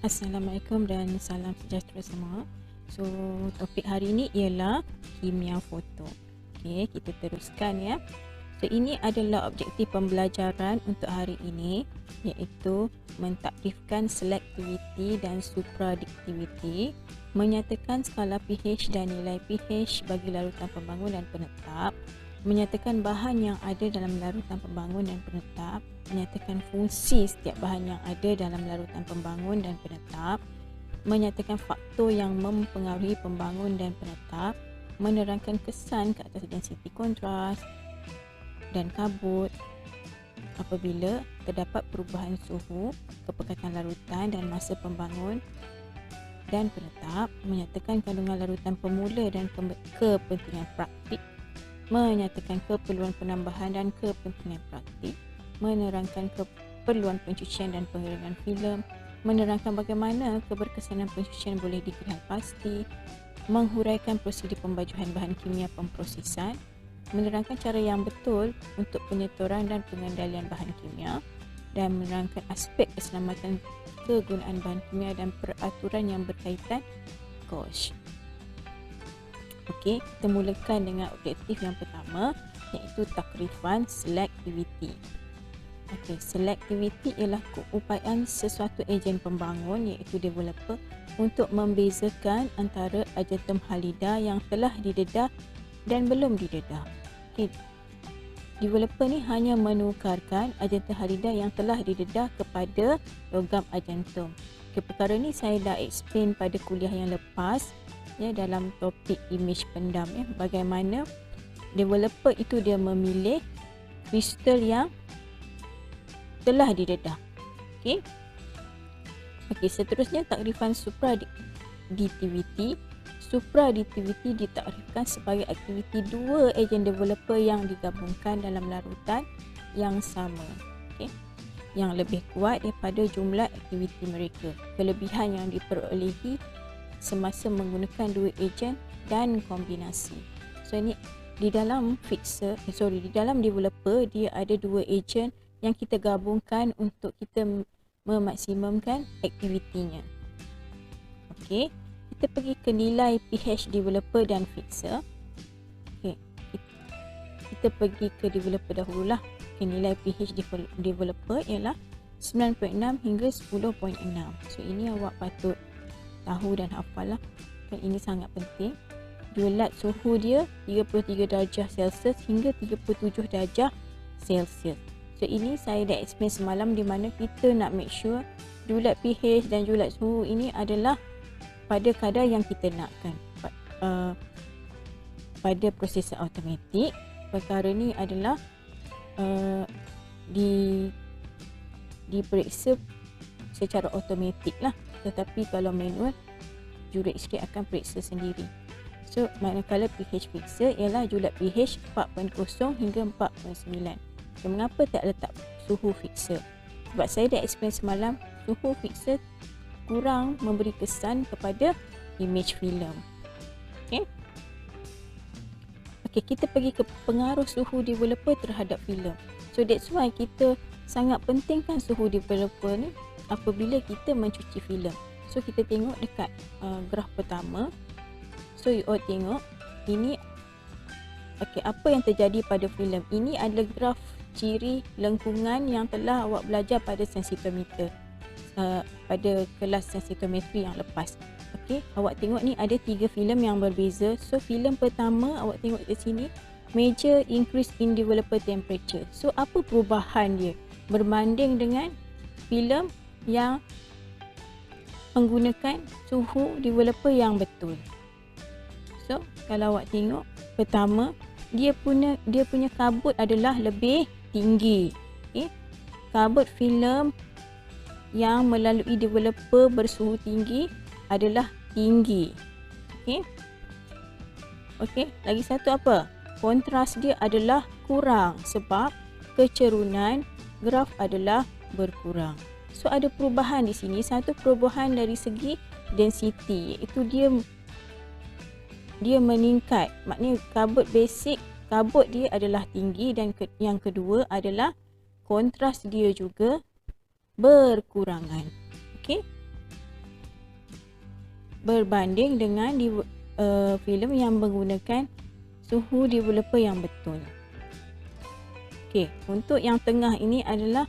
Assalamualaikum dan salam sejahtera semua. So, topik hari ini ialah kimia foto. Okey, kita teruskan ya. So, ini adalah objektif pembelajaran untuk hari ini, iaitu mentakrifkan selectivity dan supradiktivity, menyatakan skala pH dan nilai pH bagi larutan pembangun dan penetap, menyatakan bahan yang ada dalam larutan pembangun dan penetap, menyatakan fungsi setiap bahan yang ada dalam larutan pembangun dan penetap, menyatakan faktor yang mempengaruhi pembangun dan penetap, menerangkan kesan ke atas densiti kontras dan kabut apabila terdapat perubahan suhu, kepekatan larutan dan masa pembangun dan penetap, menyatakan kandungan larutan pemula dan kepentingan praktik, menyatakan keperluan penambahan dan kepentingan praktik, menerangkan keperluan pencucian dan pengeringan filem, menerangkan bagaimana keberkesanan pencucian boleh dikira pasti, menghuraikan prosedur pembajuhan bahan kimia pemprosesan, menerangkan cara yang betul untuk penyetoran dan pengendalian bahan kimia, dan menerangkan aspek keselamatan kegunaan bahan kimia dan peraturan yang berkaitan KOSH. Okey, kita mulakan dengan objektif yang pertama, iaitu takrifan selectivity. Okey, selectivity ialah keupayaan sesuatu ejen pembangun iaitu developer untuk membezakan antara agentum halida yang telah didedah dan belum didedah. Okey, developer ni hanya menukarkan agentum halida yang telah didedah kepada logam agentum. Okey, perkara ni saya dah explain pada kuliah yang lepas ya, dalam topik imej pendam ya, bagaimana developer itu dia memilih kristal yang telah didedah. Okey. Okey, seterusnya takrifan supradiktivity. Supradiktivity ditakrifkan sebagai aktiviti dua ejen developer yang digabungkan dalam larutan yang sama. Okey. Yang lebih kuat daripada jumlah aktiviti mereka. Kelebihan yang diperolehi semasa menggunakan dua ejen dan kombinasi. So ini di dalam di dalam developer dia ada dua ejen yang kita gabungkan untuk kita memaksimumkan aktivitinya. Okey, kita pergi ke nilai pH developer dan fixer. Okey, kita pergi ke developer dahululah. Okay, nilai pH developer ialah 9.6 hingga 10.6. So ini awak patut tahu dan hafal lah. Kan ini sangat penting. Julat suhu dia 33 darjah Celsius hingga 37 darjah Celsius. So ini saya dah explain semalam di mana kita nak make sure julat pH dan julat suhu ini adalah pada kadar yang kita nakkan. Pada prosesor automatik, perkara ni adalah diperiksa secara automatik lah. Tetapi kalau manual, juri X-ray akan periksa sendiri. So, manakala pH fixer ialah julat pH 4.0 hingga 4.9. So, mengapa tak letak suhu fixer? Sebab saya dah explain semalam, suhu fixer kurang memberi kesan kepada image filem. Okay? Okay, kita pergi ke pengaruh suhu developer terhadap filem. So, that's why kita sangat pentingkan suhu developer ni apabila kita mencuci filem. So kita tengok dekat graf pertama. So you all tengok ini, okey, apa yang terjadi pada filem. Ini adalah graf ciri lengkungan yang telah awak belajar pada sensitometer, pada kelas sensitometri yang lepas. Okey, awak tengok ni ada 3 filem yang berbeza. So filem pertama awak tengok di sini, major increase in developer temperature. So apa perubahan dia berbanding dengan filem yang menggunakan suhu developer yang betul? So kalau awak tengok, pertama dia punya kabut adalah lebih tinggi. Okay? Kabut filem yang melalui developer bersuhu tinggi adalah tinggi. Okey. Okey, lagi satu apa? Kontras dia adalah kurang sebab kecerunan graf adalah berkurang. So ada perubahan di sini, satu perubahan dari segi density, iaitu dia meningkat. Maknanya kabut basic, kabut dia adalah tinggi, dan yang kedua adalah kontras dia juga berkurangan. Okey. berbanding dengan filem yang menggunakan suhu developer yang betul. Okey, untuk yang tengah ini adalah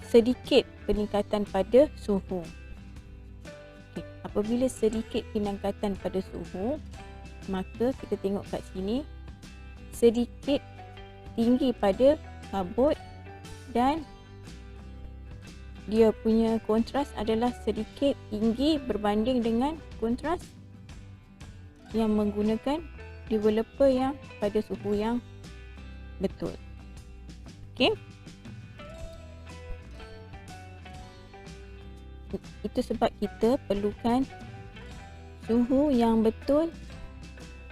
sedikit peningkatan pada suhu. Okey, apabila sedikit peningkatan pada suhu, maka kita tengok kat sini sedikit tinggi pada kabut dan dia punya kontras adalah sedikit tinggi berbanding dengan kontras yang menggunakan developer yang pada suhu yang betul. Okey. Itu sebab kita perlukan suhu yang betul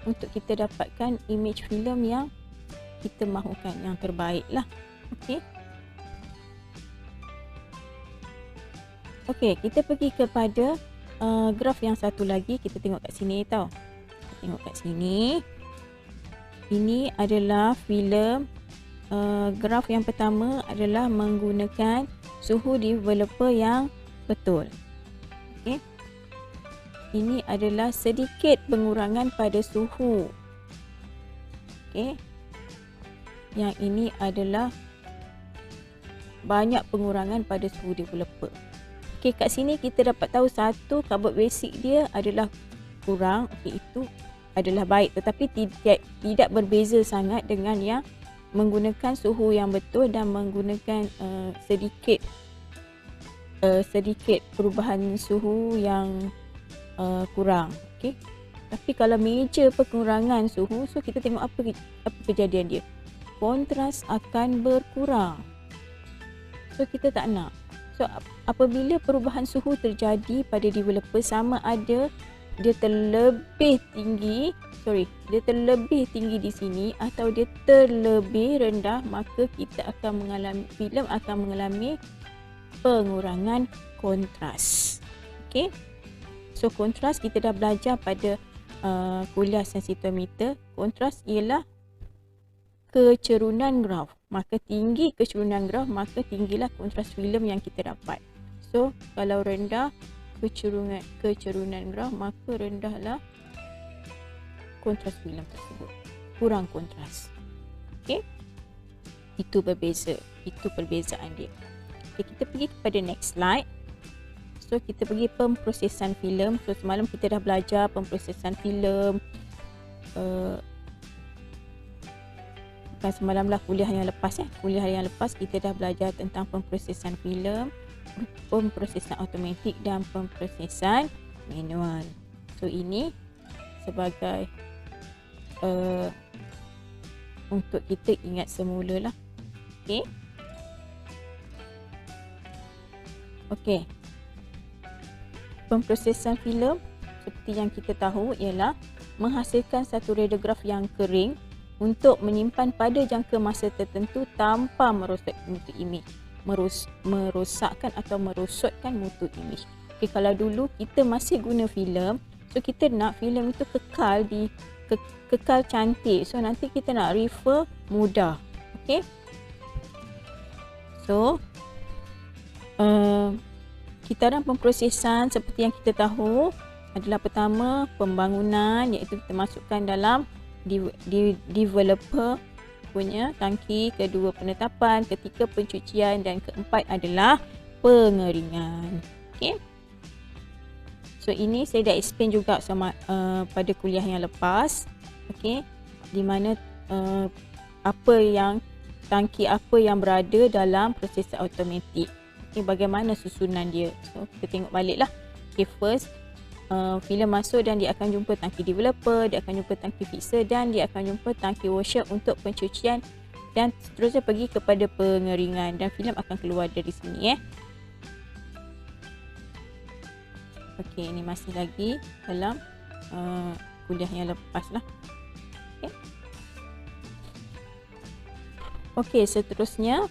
untuk kita dapatkan image filem yang kita mahukan, yang terbaik lah. Okey. Okey, kita pergi kepada graf yang satu lagi. Kita tengok kat sini tau. Kita tengok kat sini. Ini adalah filem. Graf yang pertama adalah menggunakan suhu developer yang betul. Okey. Ini adalah sedikit pengurangan pada suhu. Okey. Yang ini adalah banyak pengurangan pada suhu developer. Okey, kat sini kita dapat tahu satu, kabut basic dia adalah kurang. Okey, itu adalah baik, tetapi tidak berbeza sangat dengan yang menggunakan suhu yang betul dan menggunakan sedikit perubahan suhu yang kurang. Okey. Tapi kalau major pengurangan suhu, so kita tengok apa kejadian dia. Kontras akan berkurang. So kita tak nak. So apabila perubahan suhu terjadi pada developer, sama ada dia terlebih tinggi di sini atau dia terlebih rendah, maka kita akan filem akan mengalami pengurangan kontras. Okey. So kontras kita dah belajar pada kuliah sensitometer. Kontras ialah kecerunan graf. Maka tinggi kecerunan graf, maka tinggilah kontras filem yang kita dapat. So kalau rendah kecerunan graf, maka rendahlah kontras filem tersebut. Kurang kontras. Okey. Itu berbeza. Itu perbezaan dia. Okay, kita pergi kepada next slide. So kita pergi pemprosesan filem. So semalam kita dah belajar pemprosesan filem. Bukan semalam lah, kuliah yang lepas ya. Kuliah yang lepas kita dah belajar tentang pemprosesan filem, pemprosesan automatik dan pemprosesan manual. So ini sebagai untuk kita ingat semula lah. Okay. Okey. Pemprosesan filem seperti yang kita tahu ialah menghasilkan satu radiograf yang kering untuk menyimpan pada jangka masa tertentu tanpa merosot mutu imej, merosakkan atau merosotkan mutu imej. Okey, kalau dulu kita masih guna filem, so kita nak filem itu kekal cantik. So nanti kita nak refer mudah. Okey. So kitaran pemprosesan seperti yang kita tahu adalah pertama pembangunan, iaitu kita masukkan dalam developer punya tangki, kedua penetapan, ketiga pencucian dan keempat adalah pengeringan. Okey. So ini saya dah explain juga sama pada kuliah yang lepas. Okey. Di mana tangki apa yang berada dalam proses automatik. Okay, bagaimana susunan dia. So kita tengok balik lah. Okay, first filem masuk dan dia akan jumpa tangki developer, dia akan jumpa tangki fixer dan dia akan jumpa tangki washer untuk pencucian dan seterusnya pergi kepada pengeringan dan filem akan keluar dari sini . Okey, ini masih lagi dalam kuliah yang lepas lah. Okey, seterusnya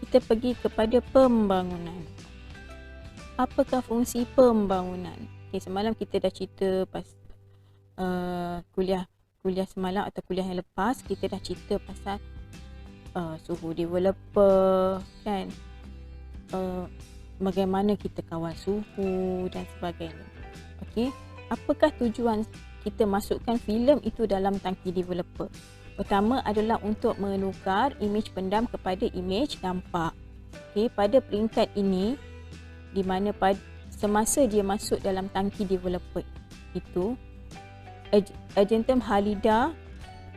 kita pergi kepada pembangunan. Apakah fungsi pembangunan? Okay, semalam kita dah cerita pas kuliah semalam atau kuliah yang lepas, kita dah cerita pasal suhu developer kan, bagaimana kita kawal suhu dan sebagainya. Okey, apakah tujuan kita masukkan filem itu dalam tangki developer? Pertama adalah untuk menukar imej pendam kepada imej nampak. Okey, pada peringkat ini di mana semasa dia masuk dalam tangki developer itu, agentum halida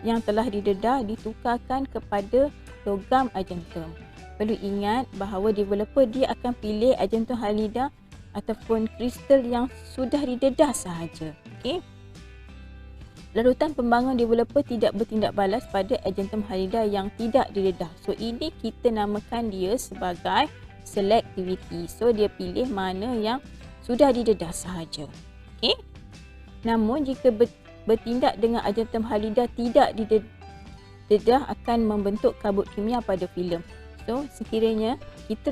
yang telah didedah ditukarkan kepada logam agentum. Perlu ingat bahawa developer dia akan pilih agentum halida ataupun kristal yang sudah didedah sahaja. Okey. Larutan pembangun developer tidak bertindak balas pada agentum halida yang tidak didedah. So ini kita namakan dia sebagai selectivity. So dia pilih mana yang sudah didedah sahaja. Okey. Namun jika bertindak dengan agentum halida tidak didedah akan membentuk kabut kimia pada filem. So sekiranya kita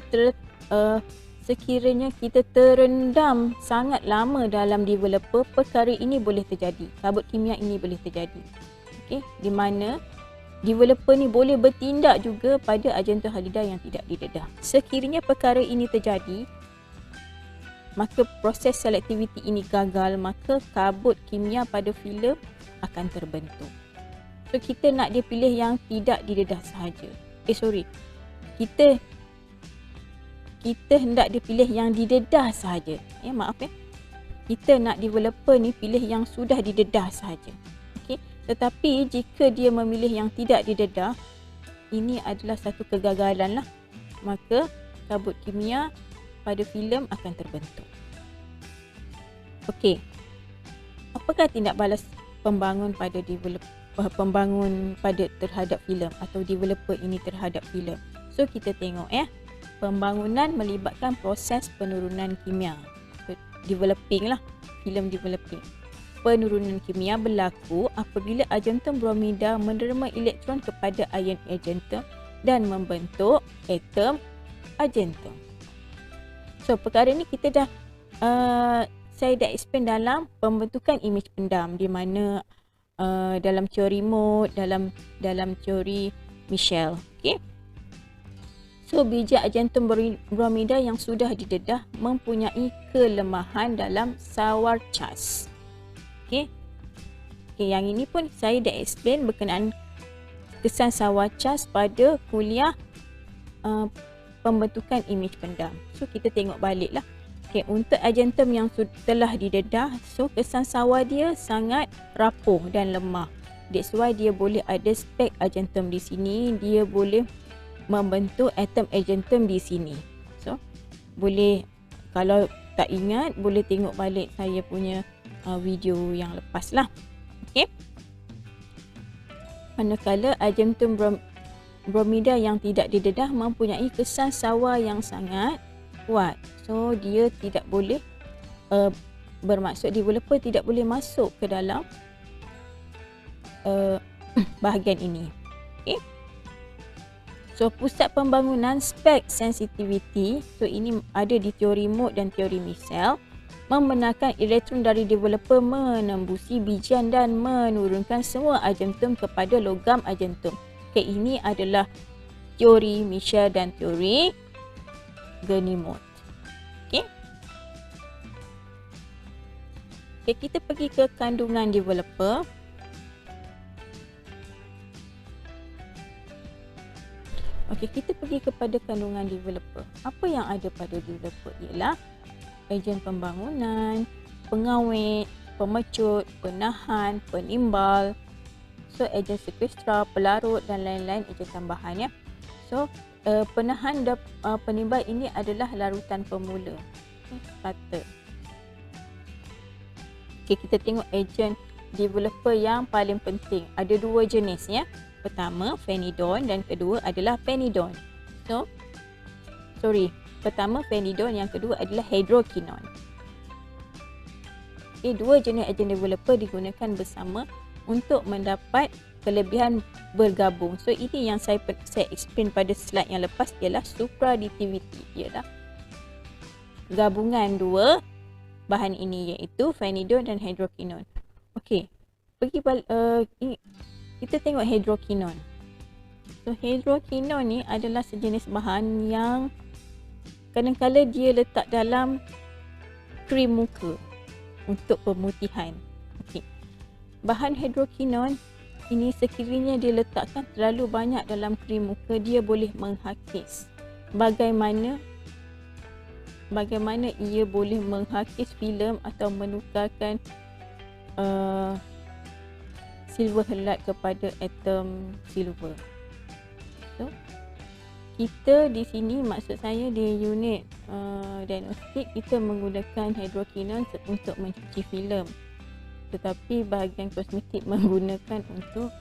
terendam sangat lama dalam developer, perkara ini boleh terjadi. Kabut kimia ini boleh terjadi. Okey, di mana developer ni boleh bertindak juga pada agentum halida yang tidak didedah. Sekiranya perkara ini terjadi, maka proses selectivity ini gagal, maka kabut kimia pada filem akan terbentuk. So kita nak dia pilih yang tidak didedah sahaja. Kita hendak dia pilih yang didedah sahaja. Kita nak developer ni pilih yang sudah didedah sahaja. Okey, tetapi jika dia memilih yang tidak didedah, ini adalah satu kegagalan lah. Maka kabut kimia pada filem akan terbentuk. Okey. Apakah tindak balas pembangun terhadap filem atau developer ini terhadap filem? So kita tengok pembangunan melibatkan proses penurunan kimia. Developing lah, filem developing. Penurunan kimia berlaku apabila agentum bromida menerima elektron kepada ion agentum dan membentuk atom agentum. So perkara ni kita dah saya dah explain dalam pembentukan imej pendam, di mana dalam teori mode, dalam teori Michel. Okey. So biji agentum bromida yang sudah didedah mempunyai kelemahan dalam Sawar Chas. Okey. Okey, yang ini pun saya dah explain berkenaan kesan Sawar Chas pada kuliah pembentukan imej pendam. So kita tengok baliklah. Okey, untuk agentum yang telah didedah, so kesan Sawar dia sangat rapuh dan lemah. That's why dia boleh ada spek agentum di sini, dia boleh membentuk atom agentum di sini. So boleh, kalau tak ingat, boleh tengok balik saya punya video yang lepas lah. Okey. Manakala agentum bromida yang tidak didedah mempunyai kesan Sawar yang sangat kuat. So dia tidak boleh bermaksud developer tidak boleh masuk ke dalam bahagian ini. Okey. So pusat pembangunan spek sensitivity, so ini ada di teori mode dan teori Michel, membenarkan elektron dari developer menembusi bijian dan menurunkan semua agentum kepada logam agentum. Okay, ini adalah teori Michel dan teori Ganimard. Okay. Okay, kita pergi ke kandungan developer. Okey, kita pergi kepada kandungan developer. Apa yang ada pada developer ialah ejen pembangunan, pengawet, pemecut, penahan, penimbal, so ejen sequestra, pelarut dan lain-lain ejen tambahan ya. So penahan dan penimbal ini adalah larutan pemula. Starter. Okey, kita tengok ejen developer yang paling penting. Ada dua jenis ya. Pertama phenidone dan kedua adalah penidone. So, pertama phenidone, yang kedua adalah hydroquinone. Okay, dua jenis ejen developer digunakan bersama untuk mendapat kelebihan bergabung. So, ini yang saya explain pada slide yang lepas ialah supraadditivity, ialah gabungan dua bahan ini iaitu phenidone dan hydroquinone. Okey, pergi balik kita tengok hydroquinone. So hydroquinone ni adalah sejenis bahan yang kadang-kadang dia letak dalam krim muka untuk pemutihan. Okey. Bahan hidrokinon ini sekiranya dia letakkan terlalu banyak dalam krim muka, dia boleh menghakis. Bagaimana ia boleh menghakis filem atau menukarkan silver halide kepada atom silver. So, kita di sini, maksud saya di unit diagnostik, kita menggunakan hidrokinon untuk mencuci filem. Tetapi bahagian kosmetik menggunakan untuk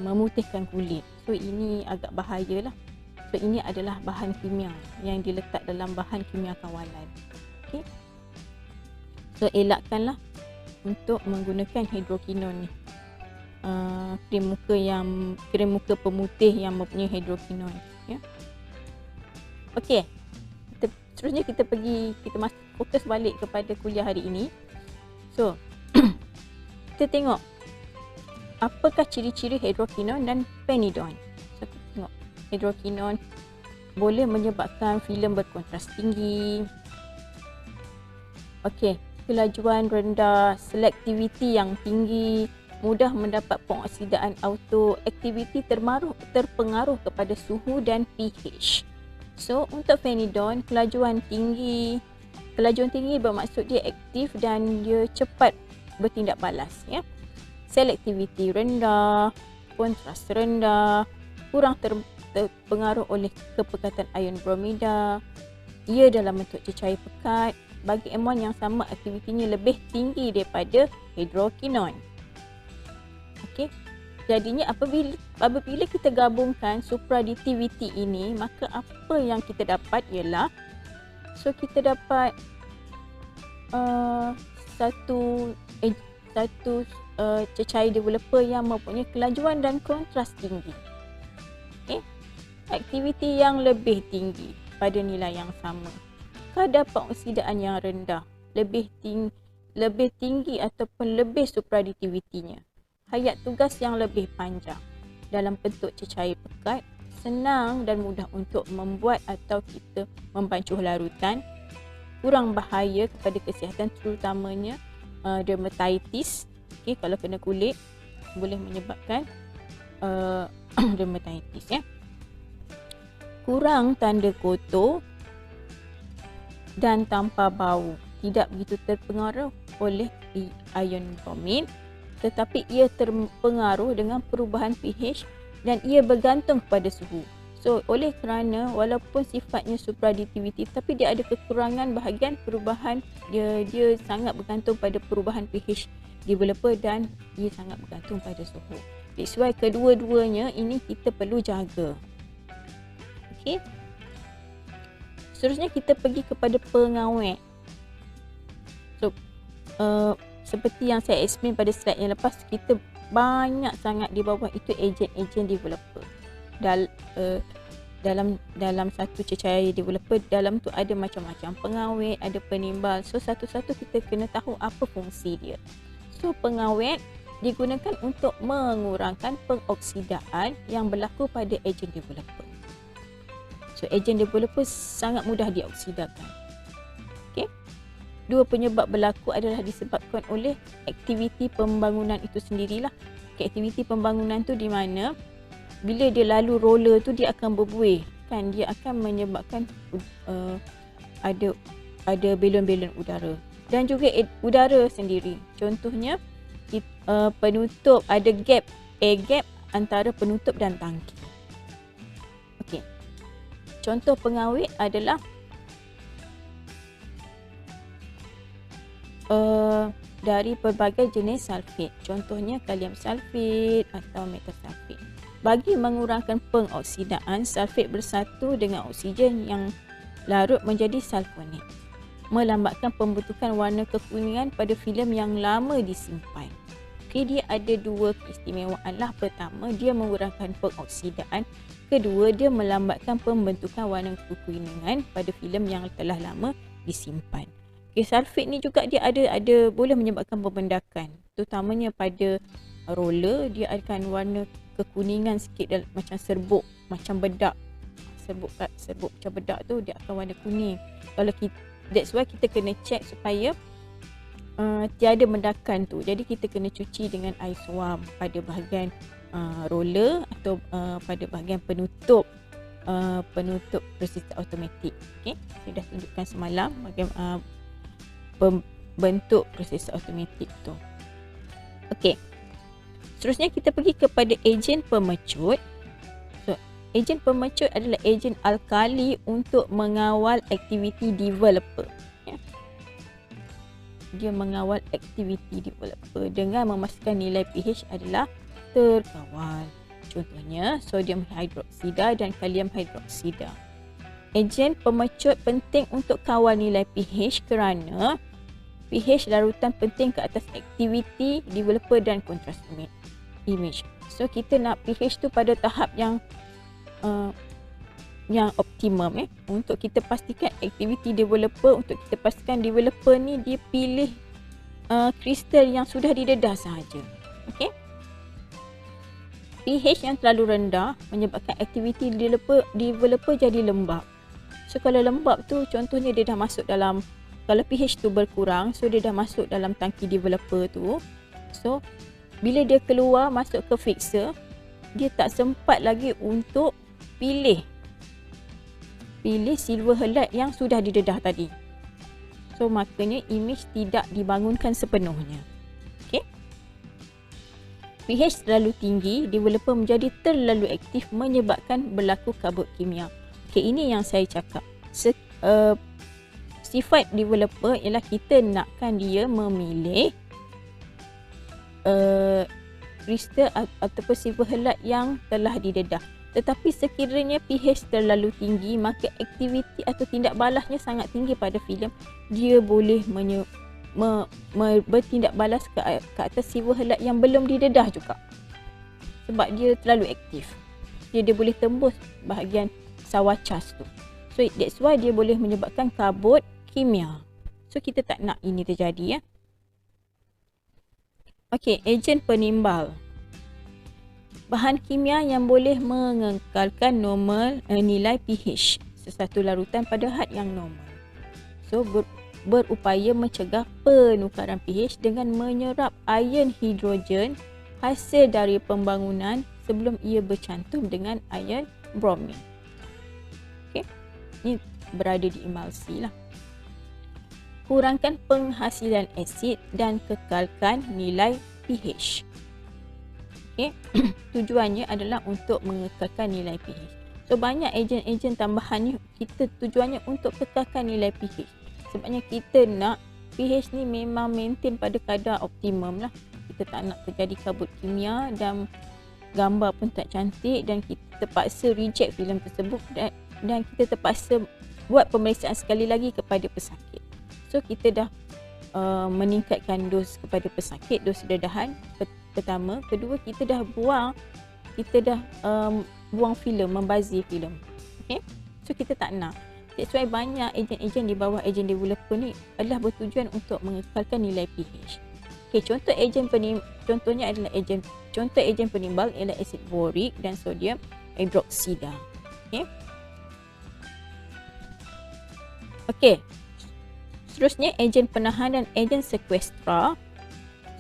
memutihkan kulit. So, ini agak bahaya lah. So, ini adalah bahan kimia yang diletak dalam bahan kimia kawalan. Okay. So, elakkanlah untuk menggunakan hidrokinon ni. Krim muka pemutih yang mempunyai hidrokinon. Ya. Okey. Seterusnya kita fokus balik kepada kuliah hari ini. So, kita tengok apakah ciri-ciri hidrokinon dan fenidon. So, kita tengok hidrokinon boleh menyebabkan filem berkontras tinggi. Okey, kelajuan rendah, selektiviti yang tinggi, mudah mendapat pengoksidaan auto, aktiviti terpengaruh kepada suhu dan pH. So, untuk fenidon, kelajuan tinggi bermaksud dia aktif dan dia cepat bertindak balas, ya. Selektiviti rendah, kontras rendah, kurang terpengaruh oleh kepekatan ion bromida. Ia dalam bentuk cecair pekat. Bagi amon yang sama, aktivitinya lebih tinggi daripada hidrokinon. Okey. Jadinya apabila kita gabungkan supraadditivity ini, maka apa yang kita dapat ialah, so kita dapat satu cecair developer yang mempunyai kelajuan dan kontras tinggi. Okay. Aktiviti yang lebih tinggi pada nilai yang sama. Kadar pengoksidaan yang rendah, lebih tinggi ataupun lebih supraadditivitinya. Hayat tugas yang lebih panjang dalam bentuk cecair pekat, senang dan mudah untuk membuat atau kita membancuh larutan, kurang bahaya kepada kesihatan terutamanya dermatitis. Okay, kalau kena kulit boleh menyebabkan dermatitis, ya. Kurang tanda kotor dan tanpa bau, tidak begitu terpengaruh oleh ion bromin, tetapi ia terpengaruh dengan perubahan pH dan ia bergantung kepada suhu. So, oleh kerana walaupun sifatnya supraadditivity, tapi dia ada kekurangan bahagian perubahan, dia sangat bergantung pada perubahan pH developer dan ia sangat bergantung pada suhu. That's why kedua-duanya ini kita perlu jaga. Okey. Seterusnya kita pergi kepada pengawet. So, seperti yang saya explain pada slide yang lepas, kita banyak sangat di bawah itu ejen-ejen developer. Dalam satu cecair developer, dalam tu ada macam-macam pengawet, ada penimbal. So, satu-satu kita kena tahu apa fungsi dia. So, pengawet digunakan untuk mengurangkan pengoksidaan yang berlaku pada ejen developer. So, ejen developer sangat mudah dioksidakan. Okey. Dua penyebab berlaku adalah disebabkan oleh aktiviti pembangunan itu sendirilah. Aktiviti pembangunan tu di mana bila dia lalu roller tu dia akan berbuih, kan, dia akan menyebabkan ada belon-belon udara dan juga udara sendiri. Contohnya penutup, ada air gap antara penutup dan tangki. Okey. Contoh pengawet adalah dari pelbagai jenis sulfat. Contohnya kalium sulfat atau metal sulfat. Bagi mengurangkan pengoksidaan, sulfat bersatu dengan oksigen yang larut menjadi sulfonat, melambatkan pembentukan warna kekuningan pada filem yang lama disimpan. Okey, dia ada dua keistimewaan lah. Pertama, dia mengurangkan pengoksidaan. Kedua, dia melambatkan pembentukan warna kekuningan pada filem yang telah lama disimpan. Okay, sulfat ni juga dia ada boleh menyebabkan pembendakan, terutamanya pada roller. Dia akan warna kekuningan sikit macam serbuk, macam bedak. serbuk pecah bedak tu dia akan warna kuning. Kalau kita, that's why kita kena check supaya tiada mendakan tu. Jadi kita kena cuci dengan air suam pada bahagian roller atau pada bahagian penutup resistor automatik. Okey, saya dah tunjukkan semalam bagaimana bentuk resistor automatik tu. Okey. Seterusnya kita pergi kepada ejen pemecut. So, ejen pemecut adalah ejen alkali untuk mengawal aktiviti developer. Ya. Dia mengawal aktiviti developer dengan memastikan nilai pH adalah terkawal. Contohnya sodium hidroksida dan kalium hidroksida. Ejen pemecut penting untuk kawal nilai pH kerana pH larutan penting ke atas aktiviti developer dan kontras image. So kita nak pH tu pada tahap yang optimum untuk kita pastikan aktiviti developer, untuk kita pastikan developer ni dia pilih kristal yang sudah didedah sahaja. Okey. pH yang terlalu rendah menyebabkan aktiviti developer jadi lembab. So kalau lembab tu contohnya dia dah masuk dalam, kalau pH tu berkurang, so dia dah masuk dalam tangki developer tu. So bila dia keluar masuk ke fixer, dia tak sempat lagi untuk pilih silver halide yang sudah didedah tadi. So maknanya image tidak dibangunkan sepenuhnya. Okey. pH terlalu tinggi, developer menjadi terlalu aktif menyebabkan berlaku kabut kimia. Okey, ini yang saya cakap. Sifat developer ialah kita nakkan dia memilih kristal ataupun silver halide yang telah didedah. Tetapi sekiranya pH terlalu tinggi, maka aktiviti atau tindak balasnya sangat tinggi pada filem. Dia boleh bertindak balas ke atas silver halide yang belum didedah juga. Sebab dia terlalu aktif. Dia boleh tembus bahagian sawah cas tu. So that's why dia boleh menyebabkan kabut kimia. So kita tak nak ini terjadi ya. Okey, ejen penimbal. Bahan kimia yang boleh mengekalkan normal nilai pH sesuatu larutan pada had yang normal. So berupaya mencegah penukaran pH dengan menyerap ion hidrogen hasil dari pembangunan sebelum ia bercantum dengan ion bromin. Okey. Ini berada di emulsi lah. Kurangkan penghasilan asid dan kekalkan nilai pH. Okay. Tujuannya adalah untuk mengekalkan nilai pH. So banyak ejen-ejen tambahan ni kita tujuannya untuk kekalkan nilai pH. Sebabnya kita nak pH ni memang maintain pada kadar optimum lah. Kita tak nak terjadi kabut kimia dan gambar pun tak cantik dan kita terpaksa reject filem tersebut dan kita terpaksa buat pemeriksaan sekali lagi kepada pesakit. So kita dah meningkatkan dos kepada pesakit, dos dedahan pertama. Kedua, kita dah buang filem, membazir filem. Okay? So kita tak nak. That's why banyak ejen-ejen di bawah ejen developer ni adalah bertujuan untuk mengekalkan nilai pH. Okay, contohnya adalah ejen penimbal ialah asid borik dan sodium hidroksida. Okay. Okay. Seterusnya ejen penahan dan ejen sekuestra.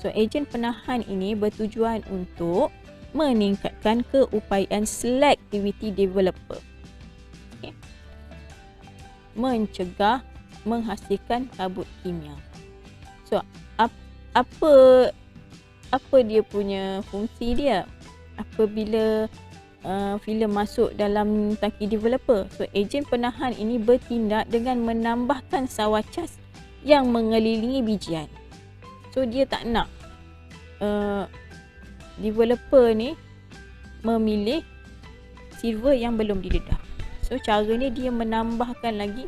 So ejen penahan ini bertujuan untuk meningkatkan keupayaan selectivity developer. Okay. Mencegah menghasilkan kabut kimia. So apa dia punya fungsi dia apabila filem masuk dalam tangki developer? So ejen penahan ini bertindak dengan menambahkan sawah cas yang mengelilingi bijian. So dia tak nak developer ni memilih silver yang belum didedah. So caranya dia menambahkan lagi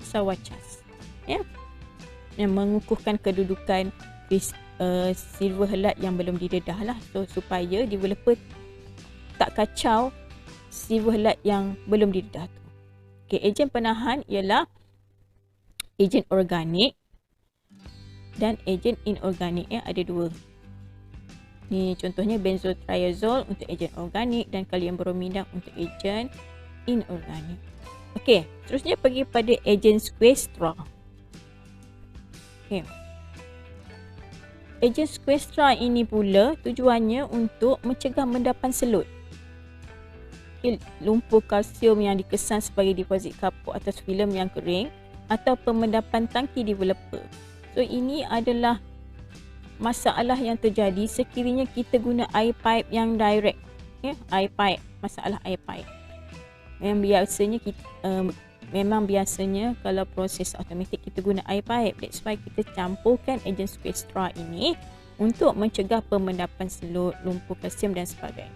sawah cas, ya, yang mengukuhkan kedudukan silver halide yang belum didedah lah. So supaya developer tak kacau silver halide yang belum didedah tu. Okay, ejen penahan ialah ejen organik dan ejen inorganik, ada dua. Ni contohnya benzotriazole untuk ejen organik dan kalium bromida untuk ejen inorganik. Okey, seterusnya pergi pada ejen sequestra. Okey. Ejen sequestra ini pula tujuannya untuk mencegah mendapan selut. Okay, lumpur kalsium yang dikesan sebagai deposit kapur atas filem yang kering atau pemendapan tangki developer. So ini adalah masalah yang terjadi sekiranya kita guna air pipe yang direct. Okay? Air pipe, masalah air pipe. Memang biasanya kalau proses automatik kita guna air pipe. That's why kita campurkan ejen sequestra ini untuk mencegah pemendapan selut, lumpur kalsium dan sebagainya.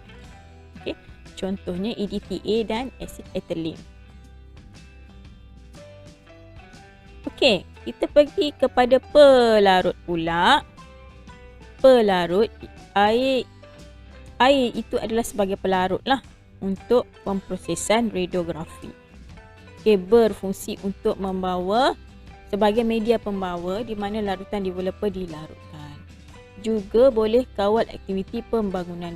Okay? Contohnya EDTA dan asid ethylene. Okey, kita pergi kepada pelarut pula. Pelarut, air itu adalah sebagai pelarut lah untuk pemprosesan radiografi. Okay, berfungsi untuk membawa sebagai media pembawa di mana larutan developer dilarutkan. Juga boleh kawal aktiviti pembangunan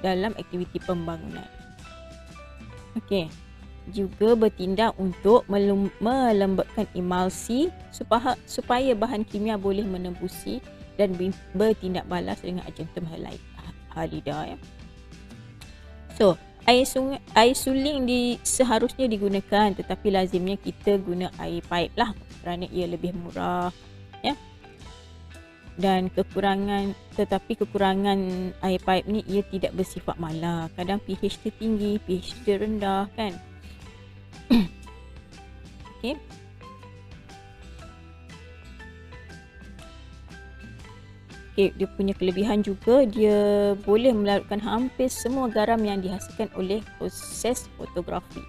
dalam aktiviti pembangunan. Okey, juga bertindak untuk melembabkan emulsi supaya bahan kimia boleh menembusi dan bertindak balas dengan argentum halida. So, air suling seharusnya digunakan, tetapi lazimnya kita guna air pipe lah kerana ia lebih murah, ya. Dan kekurangan air pipe ni ia tidak bersifat malar. Kadang pH dia tinggi, pH dia rendah kan. Okey. Okay, dia punya kelebihan juga, dia boleh melarutkan hampir semua garam yang dihasilkan oleh proses fotografi.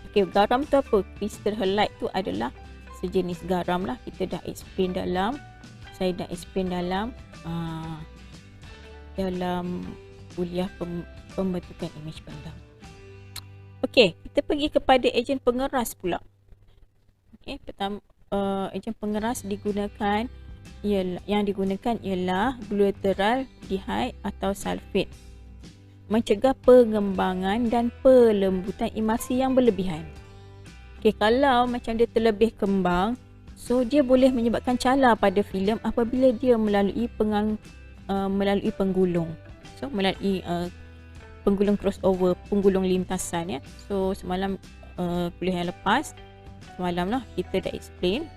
Okay, garam tu apa? Crystal halide tu adalah sejenis garam lah. Kita dah explain dalam, saya dah explain dalam kuliah pembentukan imej pandang. Okay, kita pergi kepada ejen pengeras pula. Okay, pertama, ejen pengeras yang digunakan ialah glutaraldehyde atau sulfat. Mencegah pengembangan dan pelembutan emulsi yang berlebihan. Okay, kalau macam dia terlebih kembang, so dia boleh menyebabkan cala pada filem apabila dia melalui penggulung. So melalui penggulung crossover, penggulung lintasan, ya. So semalam kuliah yang lepas, semalam lah kita dah explain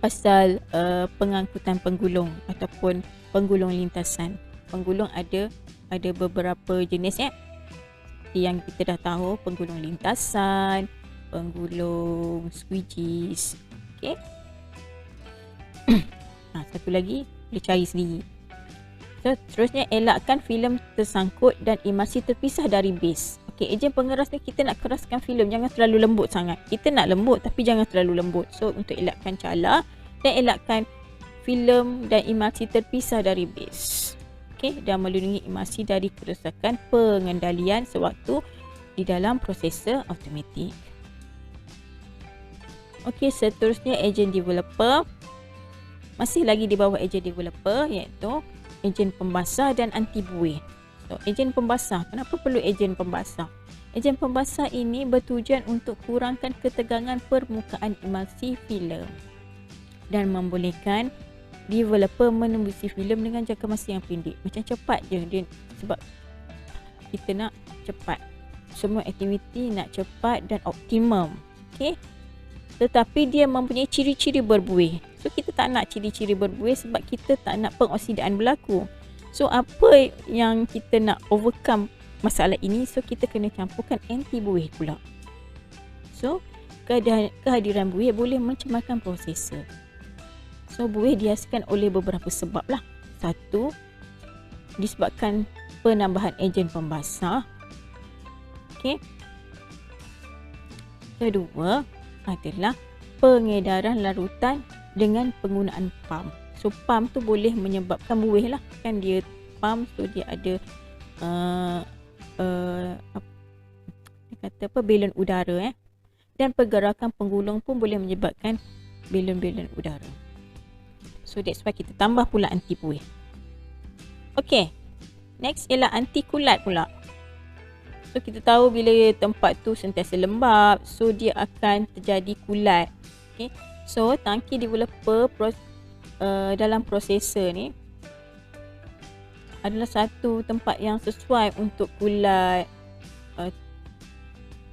pasal pengangkutan penggulung ataupun penggulung lintasan. Penggulung ada beberapa jenis, ya. Seperti yang kita dah tahu, penggulung lintasan, penggulung squeegees. Okey. Satu lagi boleh cari sendiri. So, seterusnya elakkan filem tersangkut dan emulsi terpisah dari base. Okey, ejen pengeras ni kita nak keraskan filem, jangan terlalu lembut sangat. Kita nak lembut tapi jangan terlalu lembut. So, untuk elakkan cala dan elakkan filem dan emulsi terpisah dari base. Okey, dan melindungi emulsi dari kerosakan pengendalian sewaktu di dalam prosesor automatik. Okey, seterusnya ejen developer. Masih lagi di bawah ejen developer, iaitu ejen pembasah dan anti buih. So, ejen pembasah, kenapa perlu ejen pembasah? Ejen pembasah ini bertujuan untuk kurangkan ketegangan permukaan emulsi filem dan membolehkan developer menembusi filem dengan jangka masa yang pendek. Macam cepat je dia, sebab kita nak cepat. Semua aktiviti nak cepat dan optimum. Okey. Tetapi dia mempunyai ciri-ciri berbuih. So kita tak nak ciri-ciri berbuih sebab kita tak nak pengoksidaan berlaku. So apa yang kita nak overcome masalah ini? So kita kena campurkan anti buih pula. So kehadiran buih boleh mencemarkan prosesor. So buih dihasilkan oleh beberapa sebab lah. Satu, disebabkan penambahan ejen pembasah. Okey. Kedua adalah pengedaran larutan dengan penggunaan pam. So pam tu boleh menyebabkan buih lah. Kan dia pam, so dia ada balon udara, dan pergerakan penggulung pun boleh menyebabkan balon-balon udara. So that's why kita tambah pula anti buih. Okey. Next ialah anti kulat pula. So kita tahu bila tempat tu sentiasa lembab, so dia akan terjadi kulat. Okay. So tangki developer dalam prosesor ni adalah satu tempat yang sesuai untuk kulat,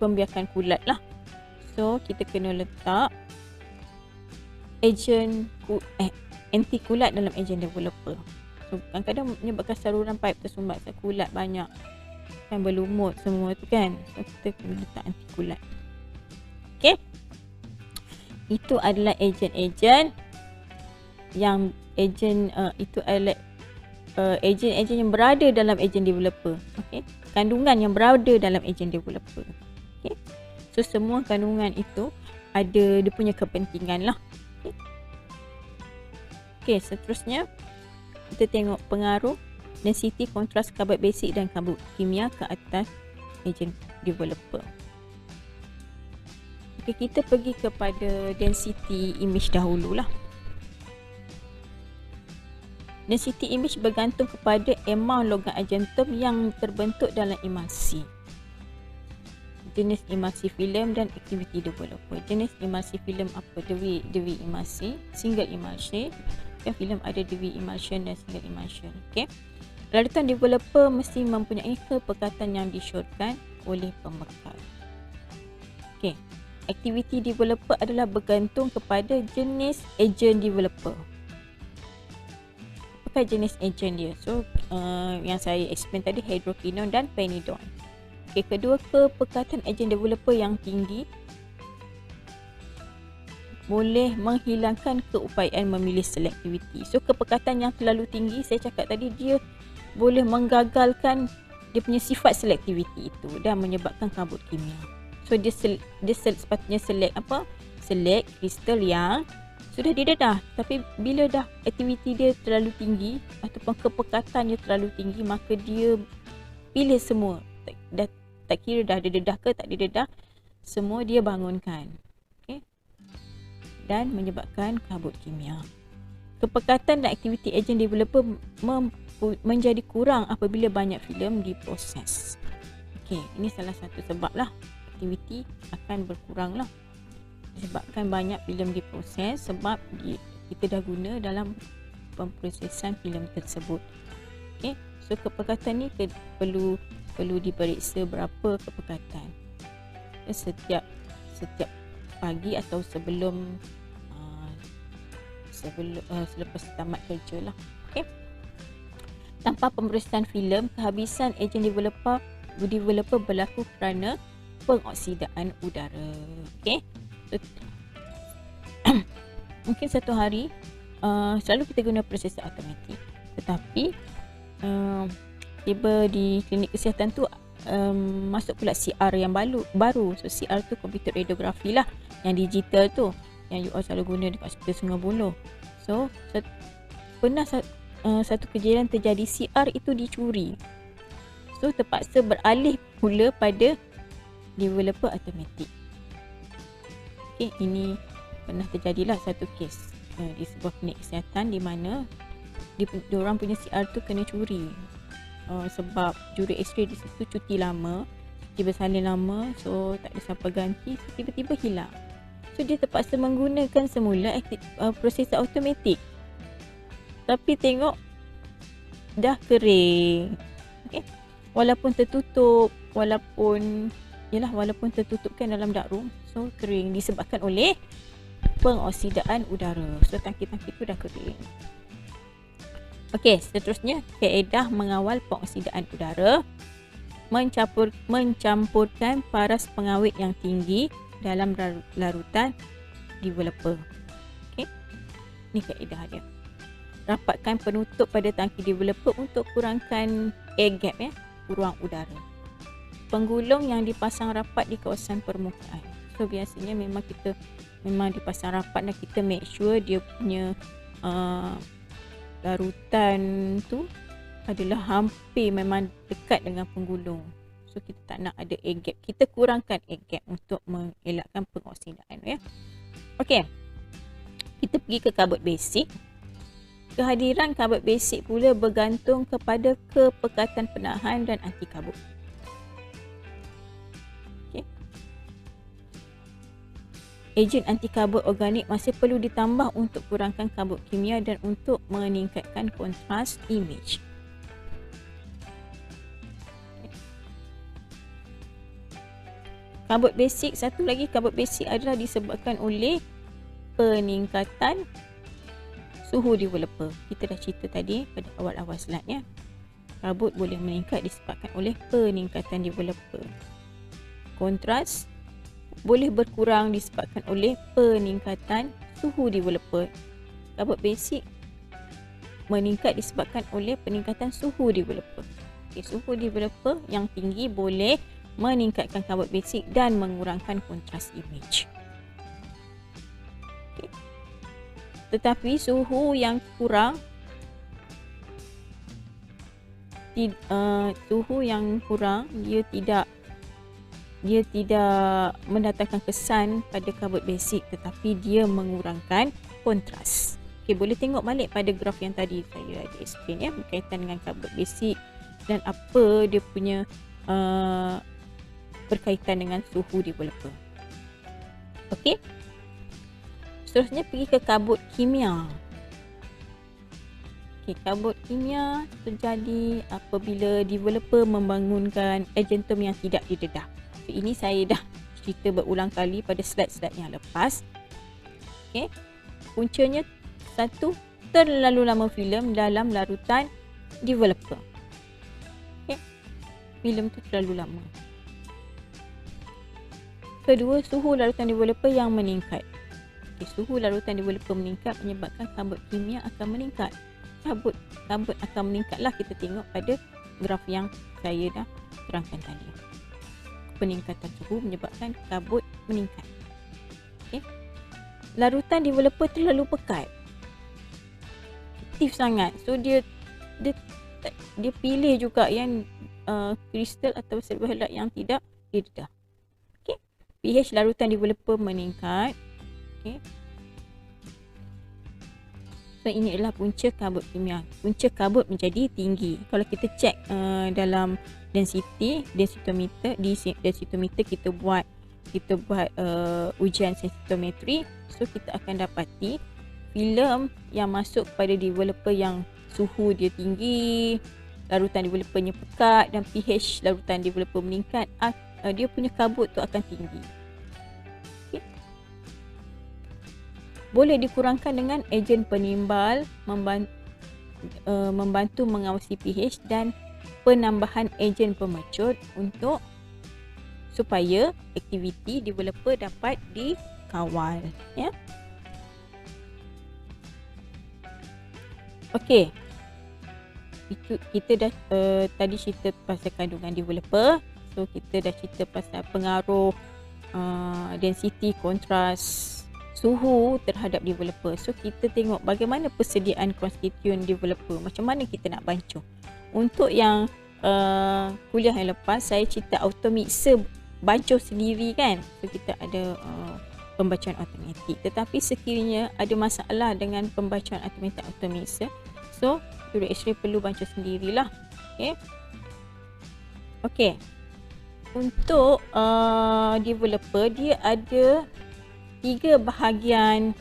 pembiakan kulat lah. So kita kena letak anti kulat dalam ejen developer. So kadang-kadang menyebabkan saluran pipe tersumbat, kulat banyak kan, berlumut semua tu kan. So kita kena letak anti kulat. Okay, itu adalah ejen-ejen yang itu adalah ejen-ejen yang berada dalam ejen developer. Okay, kandungan yang berada dalam ejen developer. Okay, so semua kandungan itu ada dia punya kepentingan lah. Okay, seterusnya kita tengok pengaruh density, kontras, kabut basic dan kabut kimia ke atas ejen developer. Okay, kita pergi kepada density image dahululah. Density image bergantung kepada amount logam argentum yang terbentuk dalam emulsi, jenis emulsi filem dan aktiviti developer. Jenis emulsi filem apa? Dewey emulsi, single emulsion. Kan filem ada Dewey emulsion dan single emulsion. Okey. Larutan developer mesti mempunyai kepekatan yang disyorkan oleh pembekal. Okey. Aktiviti developer adalah bergantung kepada jenis ejen developer. Apakah jenis ejen dia? So yang saya explain tadi, hydroquinone dan penidone. Okay, kedua, kepekatan ejen developer yang tinggi boleh menghilangkan keupayaan memilih selektiviti. So kepekatan yang terlalu tinggi, saya cakap tadi, dia boleh menggagalkan dia punya sifat selektiviti itu dan menyebabkan kabut kimia. So dia sepatutnya select kristal yang sudah didedah, tapi bila dah aktiviti dia terlalu tinggi ataupun kepekatan dia terlalu tinggi, maka dia pilih semua. Tak kira dah didedah ke tak didedah, semua dia bangunkan. Okay? Dan menyebabkan kabut kimia. Kepekatan dan aktiviti ejen developer menjadi kurang apabila banyak filem diproses. Okay, ini salah satu sebab lah aktiviti akan berkurang lah. Disebabkan banyak filem diproses, sebab kita dah guna dalam pemprosesan filem tersebut. Okay, so kepekatan ni perlu diperiksa berapa kepekatan. Setiap pagi atau selepas tamat kerja lah. Okay. Tanpa pemrosesan filem, kehabisan ejen developer berlaku kerana pengoksidaan udara. Okay. Mungkin satu hari selalu kita guna prosesor automatik, tetapi tiba di klinik kesihatan tu masuk pula CR yang baru. So CR tu computer radiografi lah, yang digital tu, yang you all selalu guna dekat hospital Sungai Buloh. So pernah satu kejadian terjadi, CR itu dicuri. So terpaksa beralih pula pada developer automatik. Okay, ini pernah terjadilah satu kes di sebuah klinik kesihatan di mana diorang punya CR tu kena curi sebab juru X-ray di situ cuti bersalin lama, so tak ada siapa ganti, so tiba-tiba hilang. So dia terpaksa menggunakan semula prosesor automatik, tapi tengok dah kering. Okay. Walaupun tertutup kan dalam dark room, so kering disebabkan oleh pengoksidaan udara. So tangki-tangki tu dah kering. Okey, seterusnya kaedah mengawal pengoksidaan udara. Mencampurkan paras pengawet yang tinggi dalam larutan developer. Okey. Ni kaedah dia. Rapatkan penutup pada tangki developer untuk kurangkan air gap, ruang udara. Penggulung yang dipasang rapat di kawasan permukaan. So biasanya memang dipasang rapat dan kita make sure dia punya larutan tu adalah hampir memang dekat dengan penggulung. So kita tak nak ada air gap. Kita kurangkan air gap untuk mengelakkan pengoksidaan. Okey. Kita pergi ke kabut basic. Kehadiran karbon basic pula bergantung kepada kepekatan penahan dan anti kabut. Okay. Ejen anti kabut organik masih perlu ditambah untuk kurangkan kabut kimia dan untuk meningkatkan kontras image. Karbon basic, satu lagi karbon basic adalah disebabkan oleh peningkatan suhu developer. Kita dah cerita tadi pada awal-awal slide ya. Kabut boleh meningkat disebabkan oleh peningkatan developer. Kontras boleh berkurang disebabkan oleh peningkatan suhu developer. Kabut basic meningkat disebabkan oleh peningkatan suhu developer. Okay, suhu developer yang tinggi boleh meningkatkan kabut basic dan mengurangkan kontras image. Okay. Tetapi suhu yang kurang dia tidak mendatangkan kesan pada karbon basic, tetapi dia mengurangkan kontras. Okey, boleh tengok balik pada graf yang tadi saya ada explain ya, berkaitan dengan karbon basic dan apa dia punya berkaitan dengan suhu developer. Okey. Seterusnya pergi ke kabut kimia. Okay, kabut kimia terjadi apabila developer membangunkan agentum yang tidak didedah. So, ini saya dah cerita berulang kali pada slide-slide yang lepas. Okay. Puncanya satu, terlalu lama filem dalam larutan developer. Okay. Filem tu terlalu lama. Kedua, suhu larutan developer yang meningkat. Suhu larutan developer meningkat menyebabkan kabut kimia akan meningkat. Kabut akan meningkatlah, kita tengok pada graf yang saya dah terangkan tadi. Peningkatan suhu menyebabkan kabut meningkat. Okay. Larutan developer terlalu pekat, aktif sangat, so dia pilih juga yang kristal atau silver halide yang tidak didedah. Okay. pH larutan developer meningkat. Okay. So ini adalah punca kabut kimia. Punca kabut menjadi tinggi. Kalau kita cek dalam densitometer, di densitometer kita buat ujian sensitometri, so kita akan dapati filem yang masuk pada developer yang suhu dia tinggi, larutan developernya pekat dan pH larutan developer meningkat, dia punya kabut tu akan tinggi. Boleh dikurangkan dengan ejen penimbal, membantu mengawasi pH dan penambahan ejen pemecut supaya aktiviti developer dapat dikawal ya. Okey. Itu kita dah tadi cerita pasal kandungan developer. So kita dah cerita pasal pengaruh density, kontras, suhu terhadap developer. So kita tengok bagaimana persediaan konstituen developer, macam mana kita nak bancuh. Untuk yang kuliah yang lepas saya cerita automixer bancuh sendiri kan, so kita ada pembacaan automatik. Tetapi sekiranya ada masalah dengan pembacaan automatik automixer, so Puree X-ray perlu bancuh sendirilah. Okey. Untuk developer dia ada 3 bahagian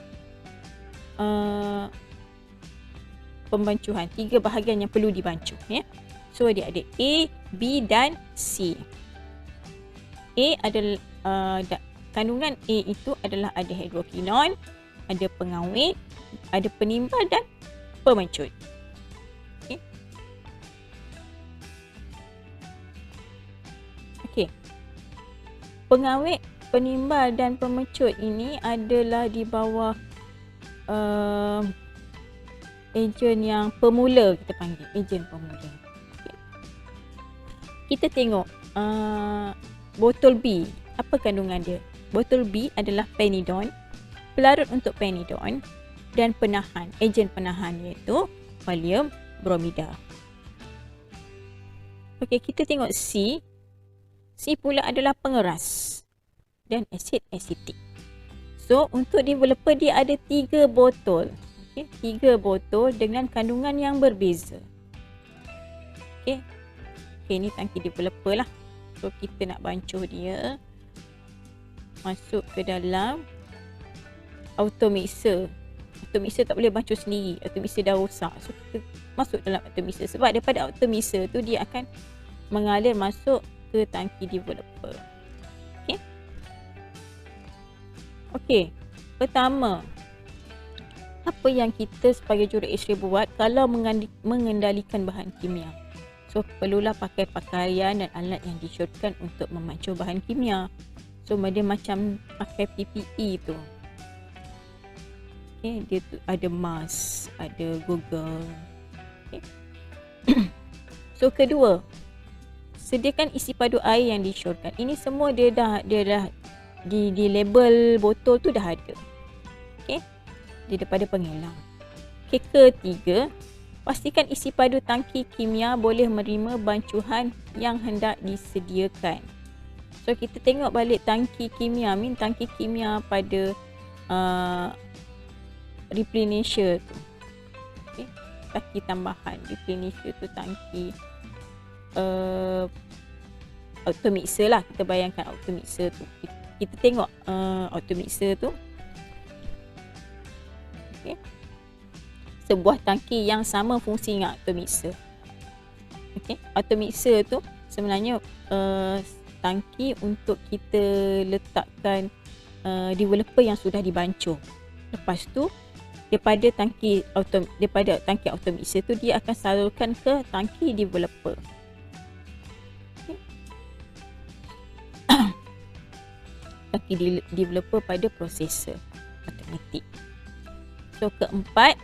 pembancuhan, 3 bahagian yang perlu dibancuh ya. So dia ada A, B dan C. A adalah kandungan A itu adalah ada hidrokinon, ada pengawet, ada penimbal dan pemecut. Okey. Pengawet, penimbal dan pemecut ini adalah di bawah ejen yang pemula, kita panggil ejen pemula. Okay. Kita tengok botol B, apa kandungan dia? Botol B adalah penidon, pelarut untuk penidon dan penahan, ejen penahan iaitu barium bromida. Okey, kita tengok C. C pula adalah pengeras dan asid asetik. So untuk developer dia ada 3 botol. Okey, 3 botol dengan kandungan yang berbeza. Okey. Okey, ni tangki developer lah. So kita nak bancuh dia masuk ke dalam auto mixer. Auto mixer tak boleh bancuh sendiri. Auto mixer dah rosak. So kita masuk dalam auto mixer. Sebab daripada auto mixer tu dia akan mengalir masuk ke tangki developer. Okey. Okey. Pertama, apa yang kita sebagai juruk X-ray buat kalau mengendalikan bahan kimia? So perlulah pakai pakaian dan alat yang disyorkan untuk memancuh bahan kimia. So dia macam pakai PPE tu. Okay, dia tu ada mask, ada goggle. Okay. So kedua, sediakan isi padu air yang disyorkan. Ini semua dia dah di label botol tu dah ada. Okay, dia daripada pengelang. Okay, ketiga, pastikan isi padu tangki kimia boleh menerima bancuhan yang hendak disediakan. So kita tengok balik tangki kimia, tangki kimia pada replenisher tu. Okay. Tangki tambahan replenisher tu tangki auto mixer lah. Kita bayangkan auto mixer tu. Kita tengok auto mixer tu. Okay. Sebuah tangki yang sama fungsi dengan auto mixer. Okay. Auto mixer tu sebenarnya tangki untuk kita letakkan developer yang sudah dibancuh. Lepas tu daripada tangki auto mixer tu dia akan salurkan ke tangki developer. Okay. Tangki developer pada prosesor automatik. So keempat,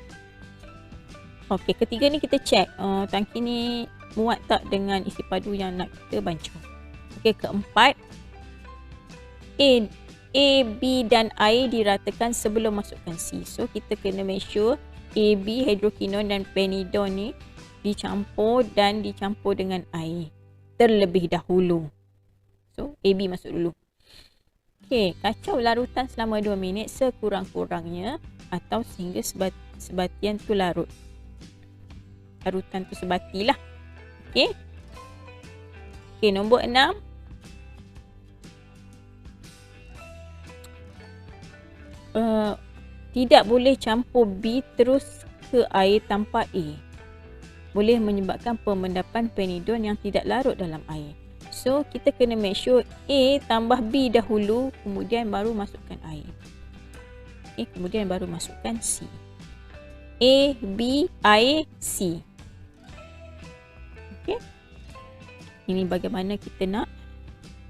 okey, ketiga ni kita check tangki ni muat tak dengan isi padu yang nak kita bancuh. Okey, keempat, A, B dan air diratakan sebelum masukkan C. So kita kena make sure AB, hydroquinone dan penidone ni dicampur dengan air terlebih dahulu. So AB masuk dulu. Okey, kacau larutan selama 2 minit sekurang-kurangnya atau sehingga sebatian tu larut. Larutan tu sebatilah. Okey. Okey, nombor 6. Tidak boleh campur B terus ke air tanpa A. Boleh menyebabkan pemendapan penidone yang tidak larut dalam air. So kita kena make sure A tambah B dahulu, kemudian baru masukkan air. Okay, kemudian baru masukkan C. A, B, air, C. Okay. Ini bagaimana kita nak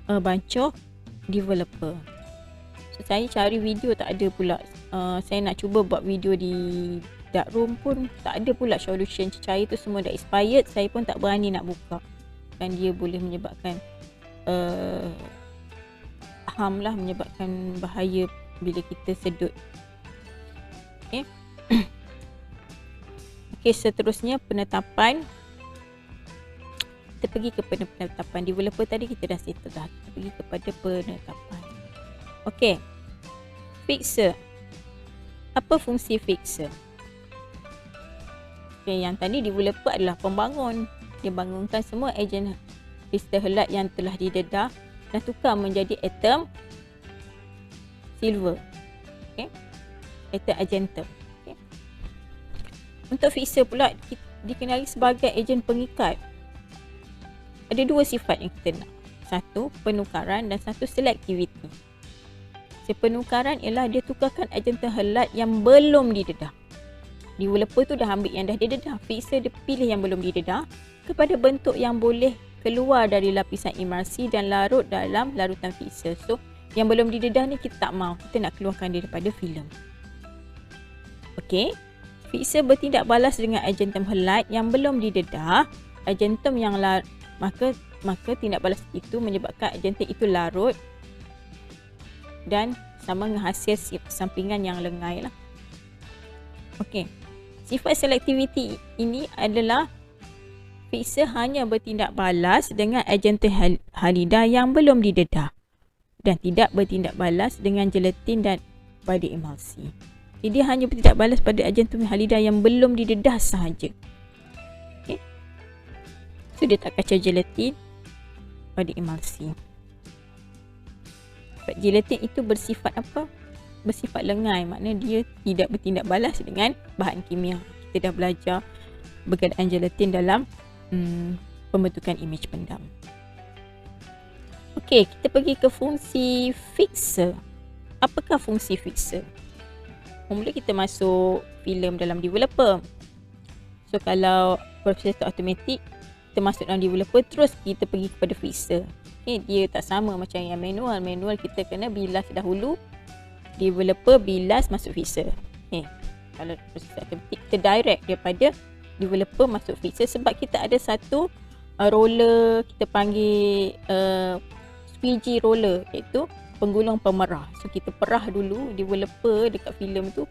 bancuh developer. So, saya cari video tak ada pula. Saya nak cuba buat video di dark room pun tak ada pula solution cecair tu, semua dah expired. Saya pun tak berani nak buka. Dan dia boleh menyebabkan harm lah, menyebabkan bahaya bila kita sedut. Okay. Okay, seterusnya penetapan. Kita pergi kepada penetapan. Developer tadi kita dah settle dah. Kita pergi kepada penetapan. Okey. Fixer. Apa fungsi fixer? Okey, yang tadi developer adalah pembangun. Dia bangunkan semua ejen kristal helat yang telah didedah dan tukar menjadi atom silver. Okey. Atom argentum. Okey. Untuk fixer pula dikenali sebagai ejen pengikat. Ada 2 sifat yang kita nak. Satu, penukaran dan satu, selektiviti. Penukaran ialah dia tukarkan argentum helat yang belum didedah. Developer tu dah ambil yang dah didedah. Fixer dia pilih yang belum didedah kepada bentuk yang boleh keluar dari lapisan imersi dan larut dalam larutan fixer. So, yang belum didedah ni kita tak mahu. Kita nak keluarkan dia daripada filem. Okey. Fixer bertindak balas dengan argentum helat yang belum didedah. Argentum yang maka tindak balas itu menyebabkan argentum itu larut dan sama dengan hasil sampingan yang lengai lah. Okey. Sifat selektiviti ini adalah fixer hanya bertindak balas dengan argentum halida yang belum didedah dan tidak bertindak balas dengan gelatin dan pada emulsi. Dia hanya tidak balas pada agentum halida yang belum didedah sahaja. Okay. So dia tak kacau gelatin pada emulsi. Sebab gelatin itu bersifat apa? Bersifat lengai, maknanya dia tidak bertindak balas dengan bahan kimia. Kita dah belajar berkenaan gelatin dalam pembentukan imej pendam. Okey, kita pergi ke fungsi fixer. Apakah fungsi fixer? Mula kita masuk filem dalam developer. So kalau proses automatik, kita masuk dalam developer, terus kita pergi kepada fixer. Okay, dia tak sama macam yang manual. Manual kita kena bilas dahulu, developer bilas masuk fixer. Okay. Kalau proses automatik, kita direct daripada developer masuk fixer sebab kita ada satu roller, kita panggil squeegee roller, iaitu penggulung pemerah. So kita perah dulu developer dekat filem tu,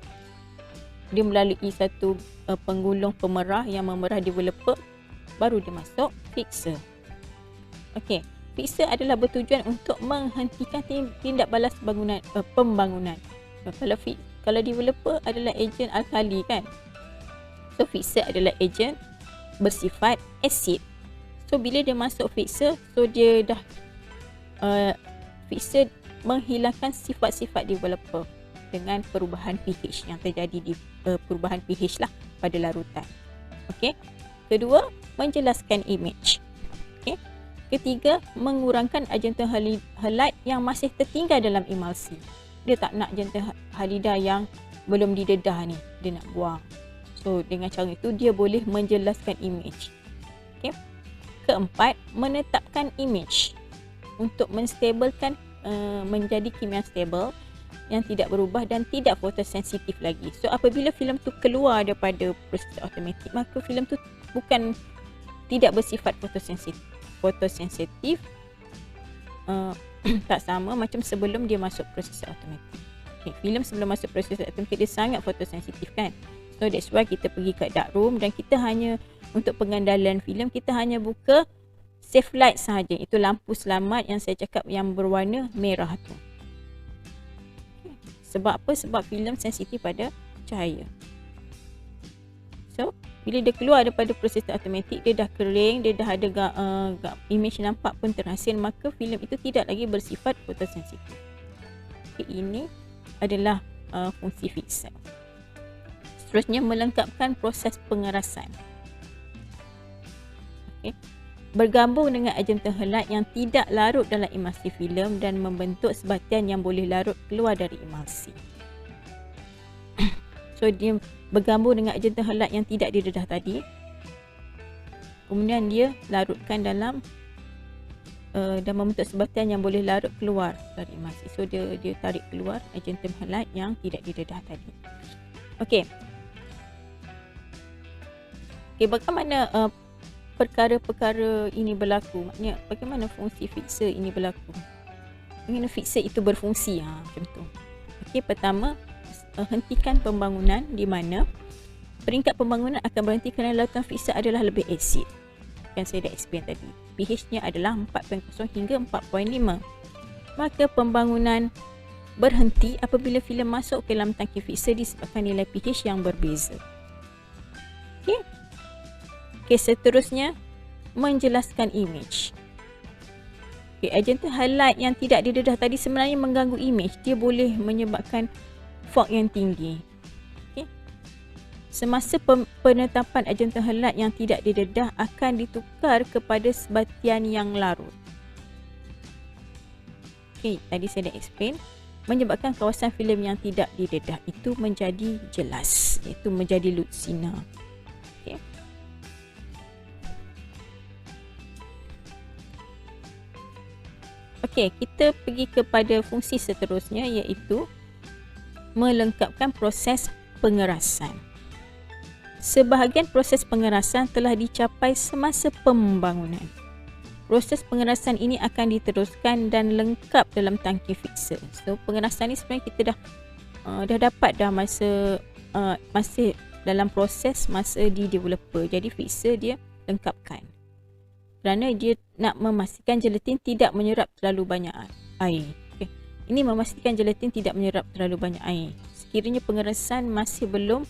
dia melalui satu penggulung pemerah yang memerah developer, baru dia masuk fixer. Okey, fixer adalah bertujuan untuk menghentikan tindak balas pembangunan. Kalau developer adalah ejen alkali kan, so fixer adalah ejen bersifat asid. So bila dia masuk fixer, so dia dah fixer menghilangkan sifat-sifat developer dengan perubahan pH yang terjadi di perubahan pH lah pada larutan. Okey. Kedua, menjelaskan imej. Okey. Ketiga, mengurangkan agentum halide yang masih tertinggal dalam emulsi. Dia tak nak agentum halida yang belum didedah ni, dia nak buang. So dengan cara itu dia boleh menjelaskan imej. Okey. Keempat, menetapkan imej untuk menstabilkan menjadi kimia stabil yang tidak berubah dan tidak fotosensitif lagi. So apabila filem tu keluar daripada proses automatik, maka filem tu bukan tidak bersifat fotosensitif, tak sama macam sebelum dia masuk proses automatik. Okay, filem sebelum masuk proses automatik dia sangat fotosensitif kan. So that's why kita pergi kat dark room dan kita hanya untuk pengandalan filem kita hanya buka safe light sahaja. Itu lampu selamat yang saya cakap yang berwarna merah tu. Okay. Sebab apa? Sebab filem sensitif pada cahaya. So bila dia keluar daripada proses automatik, dia dah kering, dia dah ada imej nampak pun terhasil, maka filem itu tidak lagi bersifat fotosensitif. Okay, ini adalah fungsi fixer. Seterusnya, melengkapkan proses pengerasan. Okay. Bergabung dengan agentum halide yang tidak larut dalam emulsi filem dan membentuk sebatian yang boleh larut keluar dari emulsi. So dia bergabung dengan agentum halide yang tidak didedah tadi, kemudian dia larutkan dalam dan membentuk sebatian yang boleh larut keluar dari emulsi. So dia tarik keluar agentum halide yang tidak didedah tadi. Okey. Okey, bagaimana perkara-perkara ini berlaku? Maknanya bagaimana fungsi fixer ini berlaku? Bagaimana fixer itu berfungsi? Macam tu. Okey, pertama, hentikan pembangunan di mana peringkat pembangunan akan berhenti kerana larutan fixer adalah lebih asid. Yang saya dah explain tadi. pH-nya adalah 4.0 hingga 4.5. Maka pembangunan berhenti apabila filem masuk ke dalam tangki fixer disebabkan nilai pH yang berbeza. Okey. Okey, seterusnya menjelaskan imej. Okey, agentum halide yang tidak didedah tadi sebenarnya mengganggu imej. Dia boleh menyebabkan fog yang tinggi. Okey. Semasa penetapan agentum halide yang tidak didedah akan ditukar kepada sebatian yang larut. Okey, tadi saya dah explain, menyebabkan kawasan filem yang tidak didedah itu menjadi jelas, iaitu menjadi lutsina. Okey. Okey, kita pergi kepada fungsi seterusnya, iaitu melengkapkan proses pengerasan. Sebahagian proses pengerasan telah dicapai semasa pembangunan. Proses pengerasan ini akan diteruskan dan lengkap dalam tangki fixer. So pengerasan ni sebenarnya kita dah dapat dah masih dalam proses masa di developer. Jadi fixer dia lengkapkan. Kerana dia nak memastikan gelatin tidak menyerap terlalu banyak air. Okay. Ini memastikan gelatin tidak menyerap terlalu banyak air. sekiranya pengerasan masih belum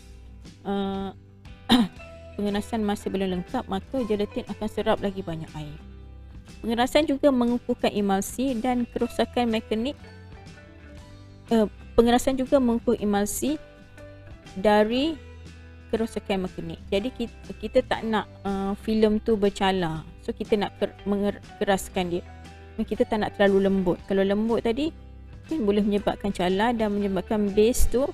pengerasan masih belum lengkap, maka gelatin akan serap lagi banyak air. Pengerasan juga mengukuhkan emulsi dan kerosakan mekanik. Pengerasan juga mengukuh emulsi dari kerosakan mekanik. Jadi kita tak nak filem tu bercala. So kita nak keraskan dia. Kita tak nak terlalu lembut. Kalau lembut tadi kan boleh menyebabkan cala dan menyebabkan base tu,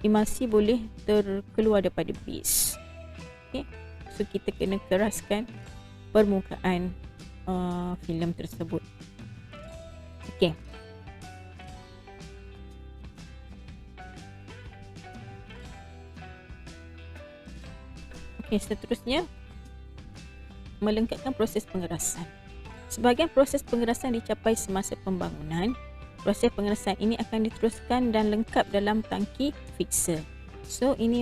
emulsi boleh terkeluar daripada base. Okay. So kita kena keraskan permukaan filem tersebut. Okay. Okay, seterusnya melengkapkan proses pengerasan. Sebahagian proses pengerasan dicapai semasa pembangunan. Proses pengerasan ini akan diteruskan dan lengkap dalam tangki fixer. So ini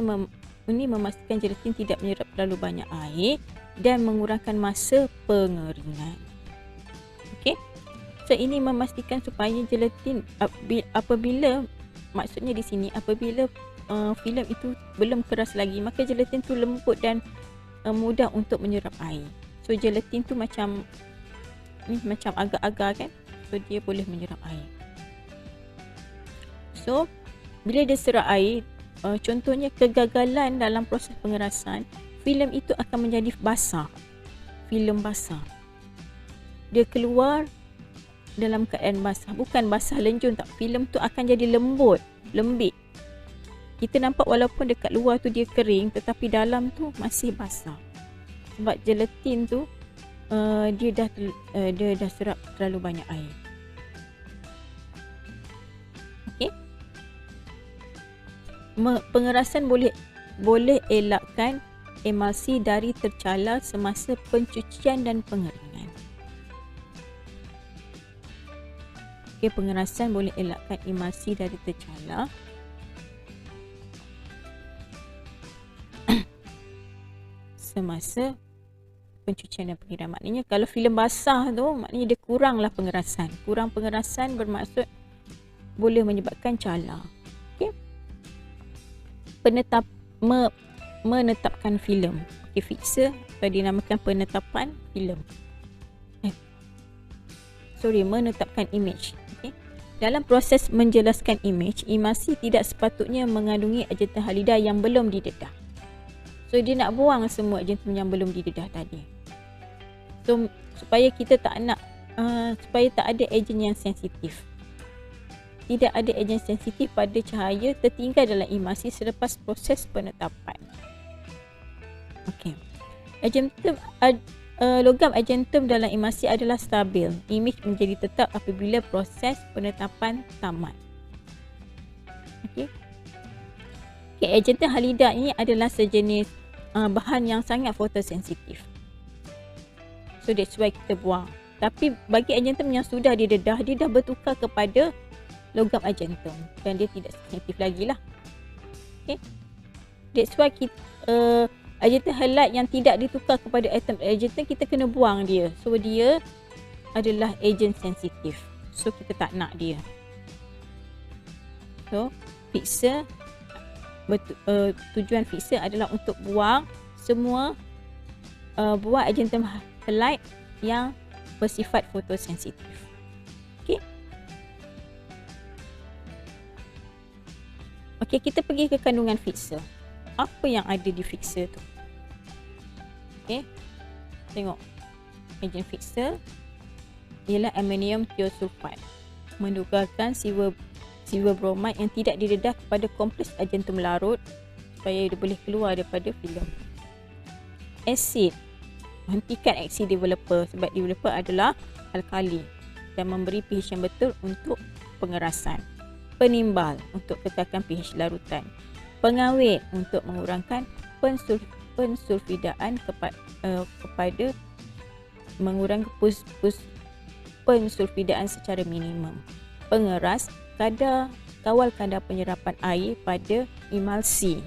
memastikan gelatin tidak menyerap terlalu banyak air dan mengurangkan masa pengeringan. Okey. So ini memastikan supaya gelatin apabila, maksudnya di sini apabila filem itu belum keras lagi, maka gelatin tu lembut dan mudah untuk menyerap air. So gelatin tu macam agar-agar kan. So dia boleh menyerap air. So bila dia serap air, contohnya kegagalan dalam proses pengerasan, filem itu akan menjadi basah. Filem basah. Dia keluar dalam keadaan basah, bukan basah lenjun tak. Filem tu akan jadi lembut, lembik. Kita nampak walaupun dekat luar tu dia kering, tetapi dalam tu masih basah. Sebab gelatin tu dia dah serap terlalu banyak air. Okey. Pengerasan boleh elakkan emulsi dari tercala semasa pencucian dan pengeringan. Okey, pengerasan boleh elakkan emulsi dari tercala semasa pencucian dan pengiriman. Maknanya kalau filem basah tu, maknanya dia kuranglah pengerasan. Kurang pengerasan bermaksud boleh menyebabkan cala. Okey. Menetapkan filem. Okey, fixer atau dinamakan penetapan filem. Menetapkan image. Okey. Dalam proses menjelaskan image, emulsi tidak sepatutnya mengandungi agentan halida yang belum didedah. So dia nak buang semua agentan yang belum didedah tadi. So supaya kita tak nak supaya tak ada agen yang sensitif. Tidak ada agen sensitif pada cahaya tertinggal dalam emulsi selepas proses penetapan. Okey. Logam agentum dalam emulsi adalah stabil. Image menjadi tetap apabila proses penetapan tamat. Okey. Agentum halida ini adalah sejenis bahan yang sangat fotosensitif. So that's why kita buang. Tapi bagi agentum yang sudah didedah, dia dah bertukar kepada logam agentum dan dia tidak sensitif lagi lah. Okay. That's why kita agentum halide yang tidak ditukar kepada agentum, kita kena buang dia. So dia adalah agent sensitif. So kita tak nak dia. So fixer, tujuan fixer adalah untuk buang semua buah agentum halide yang bersifat fotosensitif. Okey, kita pergi ke kandungan fixer. Apa yang ada di fixer tu? Okey. Tengok. Agen fixer ialah aluminium thiosulfide. Menukarkan silver bromide yang tidak didedah kepada kompleks agentum larut supaya dia boleh keluar daripada filem. Asid. Hentikan aksi developer sebab developer adalah alkali dan memberi pH yang betul untuk pengerasan. Penimbal untuk kekalkan pH larutan. Pengawet untuk mengurangkan pensulfidaan kepada mengurangi pensulfidaan secara minimum. Pengeras kawal kadar penyerapan air pada emulsi.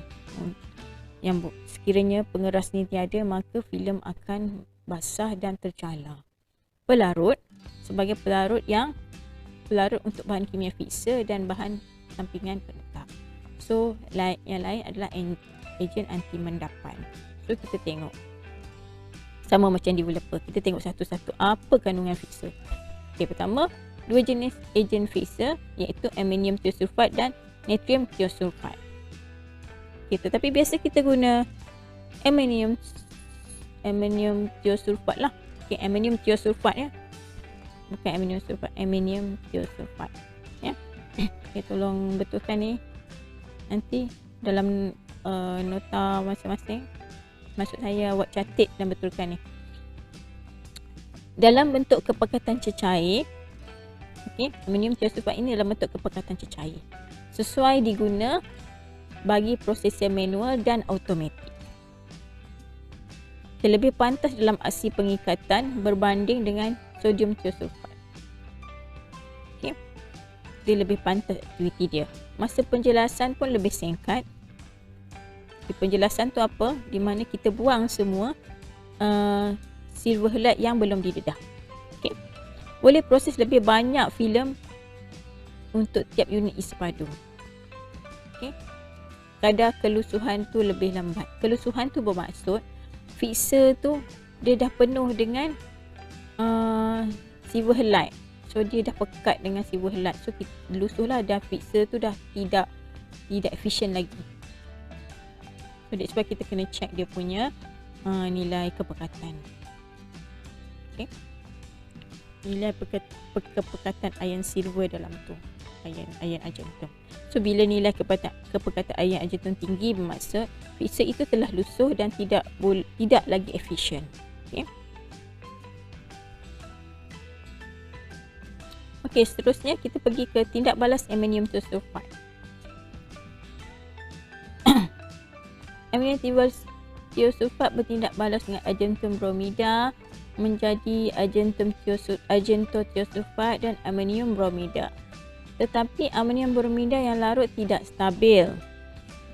Yang sekiranya pengeras ni tiada, maka filem akan basah dan tercala. Pelarut sebagai pelarut untuk bahan kimia fixer dan bahan sampingan penetap. So yang lain adalah ejen anti mendapan. So kita tengok sama macam developer, kita tengok satu-satu apa kandungan fixer. Okay, pertama, dua jenis ejen fixer iaitu amonium thiosulfat dan natrium thiosulfat. Okay, tetapi biasa kita guna amonium thiosulfat lah. Okay, amonium thiosulfat ya. Bukan amonium sulfat, amonium thiosulfat ya. Okay, tolong betulkan ni nanti dalam nota masing-masing. Maksud saya awak catat dan betulkan ni. Dalam bentuk kepekatan cecair, okay, amonium thiosulfat ini dalam bentuk kepekatan cecair. Sesuai diguna bagi proses manual dan automatik. Okay, lebih pantas dalam aksi pengikatan berbanding dengan sodium thiosulfat. Okay. Dia lebih pantas aktiviti dia. Masa penjelasan pun lebih singkat. Penjelasan tu apa? Di mana kita buang semua silver halide yang belum didedah. Okay. Boleh proses lebih banyak filem untuk tiap unit isi padu. Okay. Kadar kelusuhan tu lebih lambat. Kelusuhan tu bermaksud fixer tu dia dah penuh dengan silver halide. So dia dah pekat dengan silver halide. So lusuh lah, dah fixer tu dah tidak efisien lagi. So that's why kita kena check dia punya nilai kepekatan. Okay. Nilai kepekatan ion silver dalam tu, ion argentum. So bila nilai kepekatan ion argentum tinggi, bermaksud fixer itu telah lusuh dan tidak lagi efisien. Okay. Okey, seterusnya kita pergi ke tindak balas amonium thiosulfat. Amonium thiosulfat bertindak balas dengan argentum bromida menjadi argentum thiosulfat dan amonium bromida. Tetapi amonium bromida yang larut tidak stabil.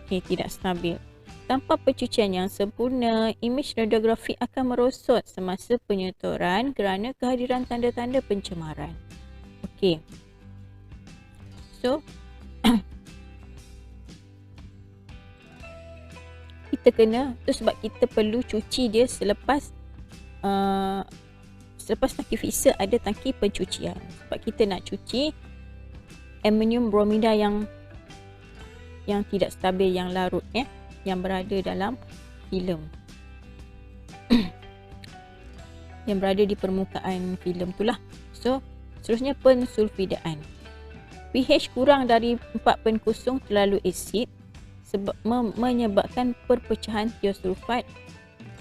Okey, tidak stabil. Tanpa pencucian yang sempurna, imej radiografi akan merosot semasa penyetoran kerana kehadiran tanda-tanda pencemaran. Okey. So kita kena tu sebab kita perlu cuci dia selepas tangki fixer ada tangki pencucian. Sebab kita nak cuci amonium bromida yang tidak stabil, yang larut ya, yang berada dalam filem. Yang berada di permukaan filem itulah. So seterusnya pensulfidaan. pH kurang dari 4.0 terlalu asid sebab menyebabkan perpecahan thiosulfat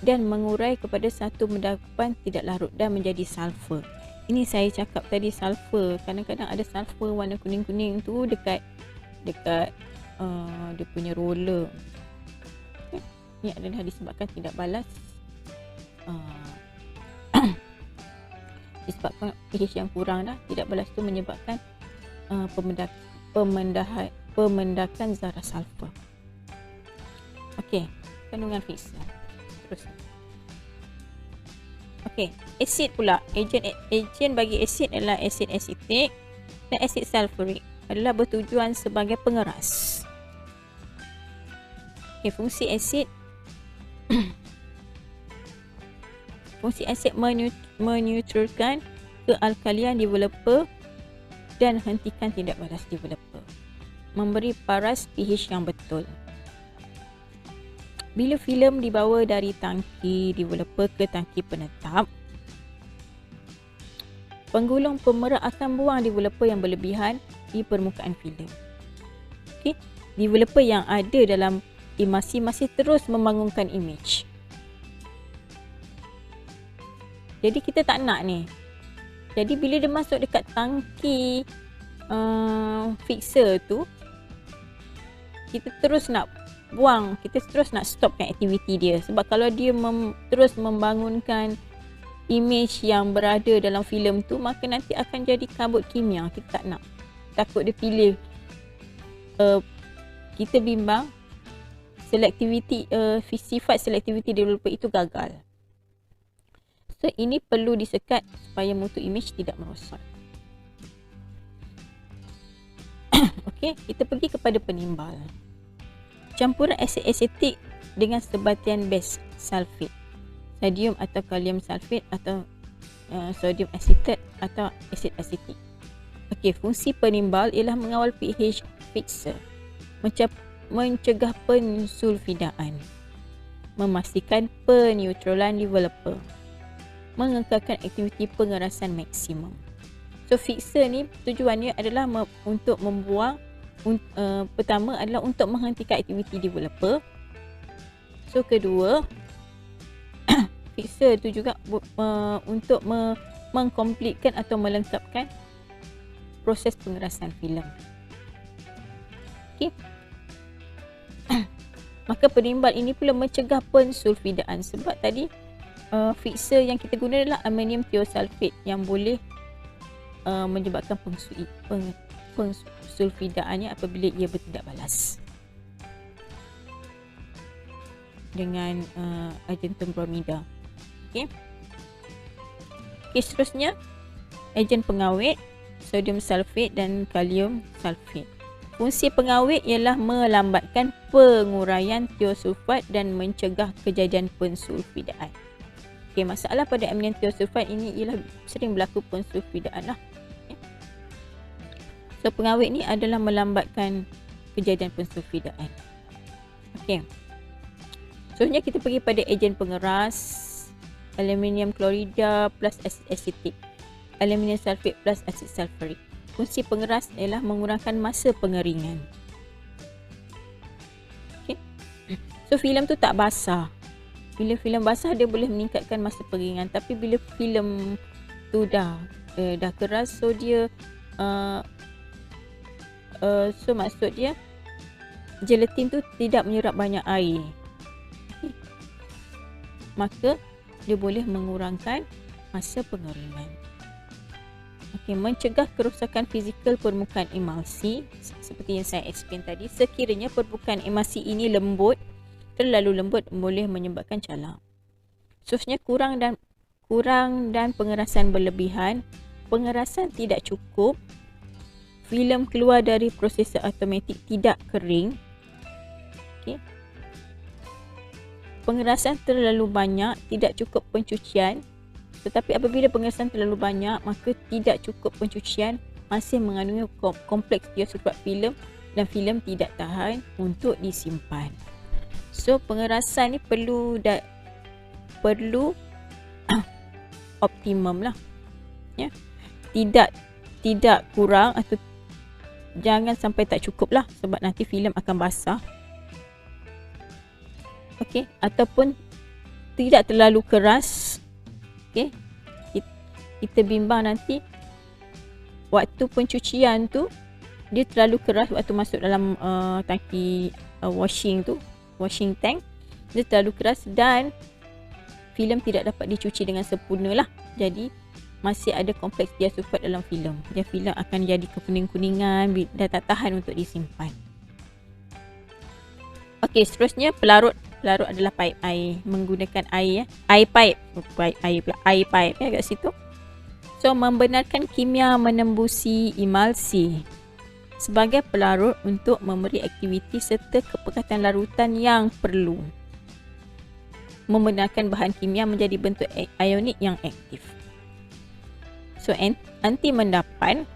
dan mengurai kepada satu mendapan tidak larut dan menjadi sulfur. Ini saya cakap tadi sulfur. Kadang-kadang ada sulfur warna kuning-kuning tu dekat dia punya roller. Ini adalah disebabkan tidak balas disebabkan pH yang kurang dah, tidak balas tu menyebabkan pemendakan zarah sulfur. Okey, kandungan fixer. Terus. Okey, asid pula. Ejen bagi asid adalah asid asetik dan asid sulfurik adalah bertujuan sebagai pengeras. Okey, fungsi asid fungsi asid menetralkan kealkalian developer dan hentikan tindak balas developer. Memberi paras pH yang betul. Bila filem dibawa dari tangki developer ke tangki penetap, penggulung pemerah akan buang developer yang berlebihan di permukaan filem. Okay. Developer yang ada dalam emasi masih terus membangunkan imej. Jadi kita tak nak ni. Jadi bila dia masuk dekat tangki fixer tu, kita terus nak buang, kita terus nak stopkan aktiviti dia. Sebab kalau dia terus membangunkan imej yang berada dalam filem tu, maka nanti akan jadi kabut kimia. Kita tak nak. Takut dia pilih. Kita bimbang sifat selektiviti developer itu gagal. So ini perlu disekat supaya mutu imej tidak merosot. Okey, kita pergi kepada penimbal. Campuran asid asetik dengan sebatian base sulfate, sodium atau kalium sulfate atau sodium acetate atau asid asetik. Okey, fungsi penimbal ialah mengawal pH fixer, mencegah pensulfidaan, memastikan peneutralan developer, mengekalkan aktiviti pengerasan maksimum. So fixer ni tujuannya adalah untuk membuang pertama adalah untuk menghentikan aktiviti developer. So kedua fixer tu juga untuk mengkomplitkan atau melengkapkan proses pengerasan filem. Okey. Maka penimbal ini pula mencegah pensulfidaan sebab tadi fixer yang kita guna adalah aluminium thiosulfate yang boleh menyebabkan pensulfidaannya apabila ia bertindak balas dengan argentum bromida. Okey. Okey, seterusnya ejen pengawet sodium sulfate dan kalium sulfate. Fungsi pengawet ialah melambatkan penguraian thiosulfat dan mencegah kejadian pensulfidaan. Okey, masalah pada aluminium thiosulfat ini ialah sering berlaku pensulfidaan lah. Okay. So pengawet ni adalah melambatkan kejadian pensulfidaan. Okey. Seterusnya kita pergi pada ejen pengeras aluminium klorida plus asid asetik, aluminium sulfate plus asid sulfurik. Fungsi pengeras ialah mengurangkan masa pengeringan. Okay. So filem tu tak basah. Bila filem basah dia boleh meningkatkan masa pengeringan, tapi bila filem tu dah keras, so dia so maksud dia gelatin tu tidak menyerap banyak air. Okay. Maka dia boleh mengurangkan masa pengeringan. Okey, mencegah kerosakan fizikal permukaan emulsi seperti yang saya explain tadi. Sekiranya permukaan emulsi ini terlalu lembut boleh menyebabkan calar. Seterusnya kurang dan pengerasan berlebihan. Pengerasan tidak cukup. Filem keluar dari prosesor automatik tidak kering. Okey. Pengerasan terlalu banyak, tidak cukup pencucian. Tetapi apabila pengerasan terlalu banyak, maka tidak cukup pencucian, masih mengandungi kompleks thiosulfat filem dan filem tidak tahan untuk disimpan. So pengerasan ni perlu optimum lah. Ya. Tidak kurang atau jangan sampai tak cukup lah sebab nanti filem akan basah. Okey, ataupun tidak terlalu keras. Okey. Kita bimbang nanti waktu pencucian tu dia terlalu keras waktu masuk dalam tangki washing tank. Dia terlalu keras dan filem tidak dapat dicuci dengan sempurna lah. Jadi masih ada kompleks thiosulfat dalam filem. Jadi filem akan jadi kekuning-kuningan dan tak tahan untuk disimpan. Okey, seterusnya pelarut adalah paip air menggunakan air pipe ya kat situ. So membenarkan kimia menembusi emulsi sebagai pelarut untuk memberi aktiviti serta kepekatan larutan yang perlu. Membenarkan bahan kimia menjadi bentuk ionik yang aktif. So anti mendapan,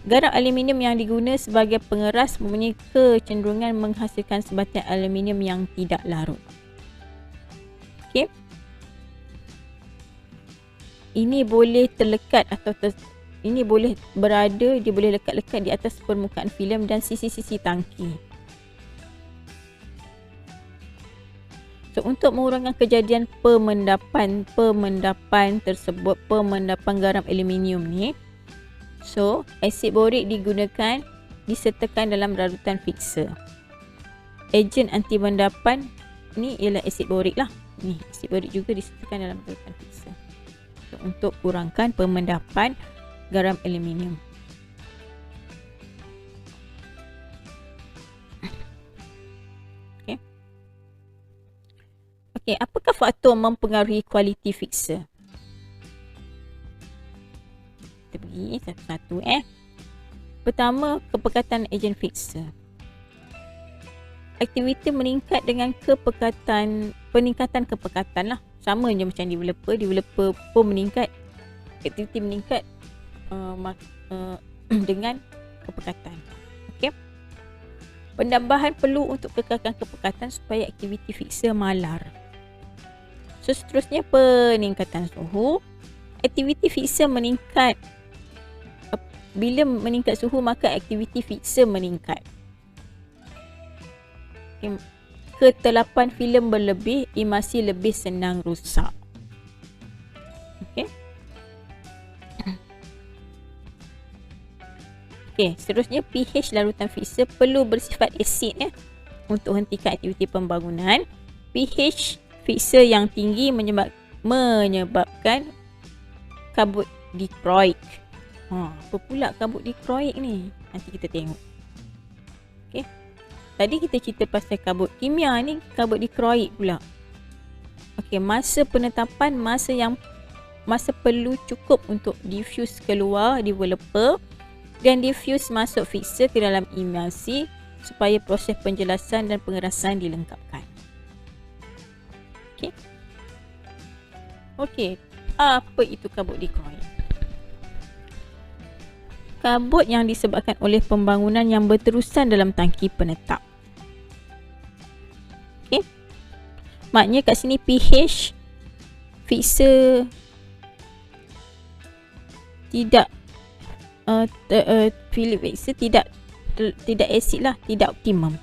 garam aluminium yang diguna sebagai pengeras mempunyai kecenderungan menghasilkan sebatian aluminium yang tidak larut. Okey. Ini boleh terlekat atau ini boleh berada, dia boleh lekat-lekat di atas permukaan filem dan sisi-sisi tangki. So untuk mengurangkan kejadian pemendapan tersebut, pemendapan garam aluminium ni, so asid borik digunakan disertakan dalam larutan fixer. Ejen anti mendapan ni ialah asid borik lah. Ni asid borik juga disertakan dalam larutan fixer. So, untuk kurangkan pemendapan garam aluminium. Okey. Okey, apakah faktor mempengaruhi kualiti fixer? Kita pergi satu-satu. Pertama, kepekatan ejen fixer. aktiviti meningkat dengan peningkatan kepekatan lah. Sama je macam developer pun meningkat, aktiviti meningkat dengan kepekatan. Okey. Penambahan perlu untuk kekalkan kepekatan supaya aktiviti fixer malar. So seterusnya peningkatan suhu. Aktiviti fixer meningkat. Bila meningkat suhu maka aktiviti fixer meningkat. Ketelapan filem berlebih, emasi lebih senang rusak. Okey. Okey, seterusnya pH larutan fixer perlu bersifat asid untuk hentikan aktiviti pembangunan. pH fixer yang tinggi menyebabkan kabut dikroik. Apa pula kabut dikroik ni? Nanti kita tengok. Okey. Tadi kita cerita pasal kabut kimia, ni kabut dikroik pula. Okey, masa penetapan masa perlu cukup untuk diffuse keluar developer dan diffuse masuk fixer ke dalam emulsi supaya proses penjelasan dan pengerasan dilengkapkan. Okey. Okey, apa itu kabut dikroik? Kabut yang disebabkan oleh pembangunan yang berterusan dalam tangki penetap. Okey. Maknanya kat sini pH fixer tidak filem fixer tidak asid lah, tidak optimum.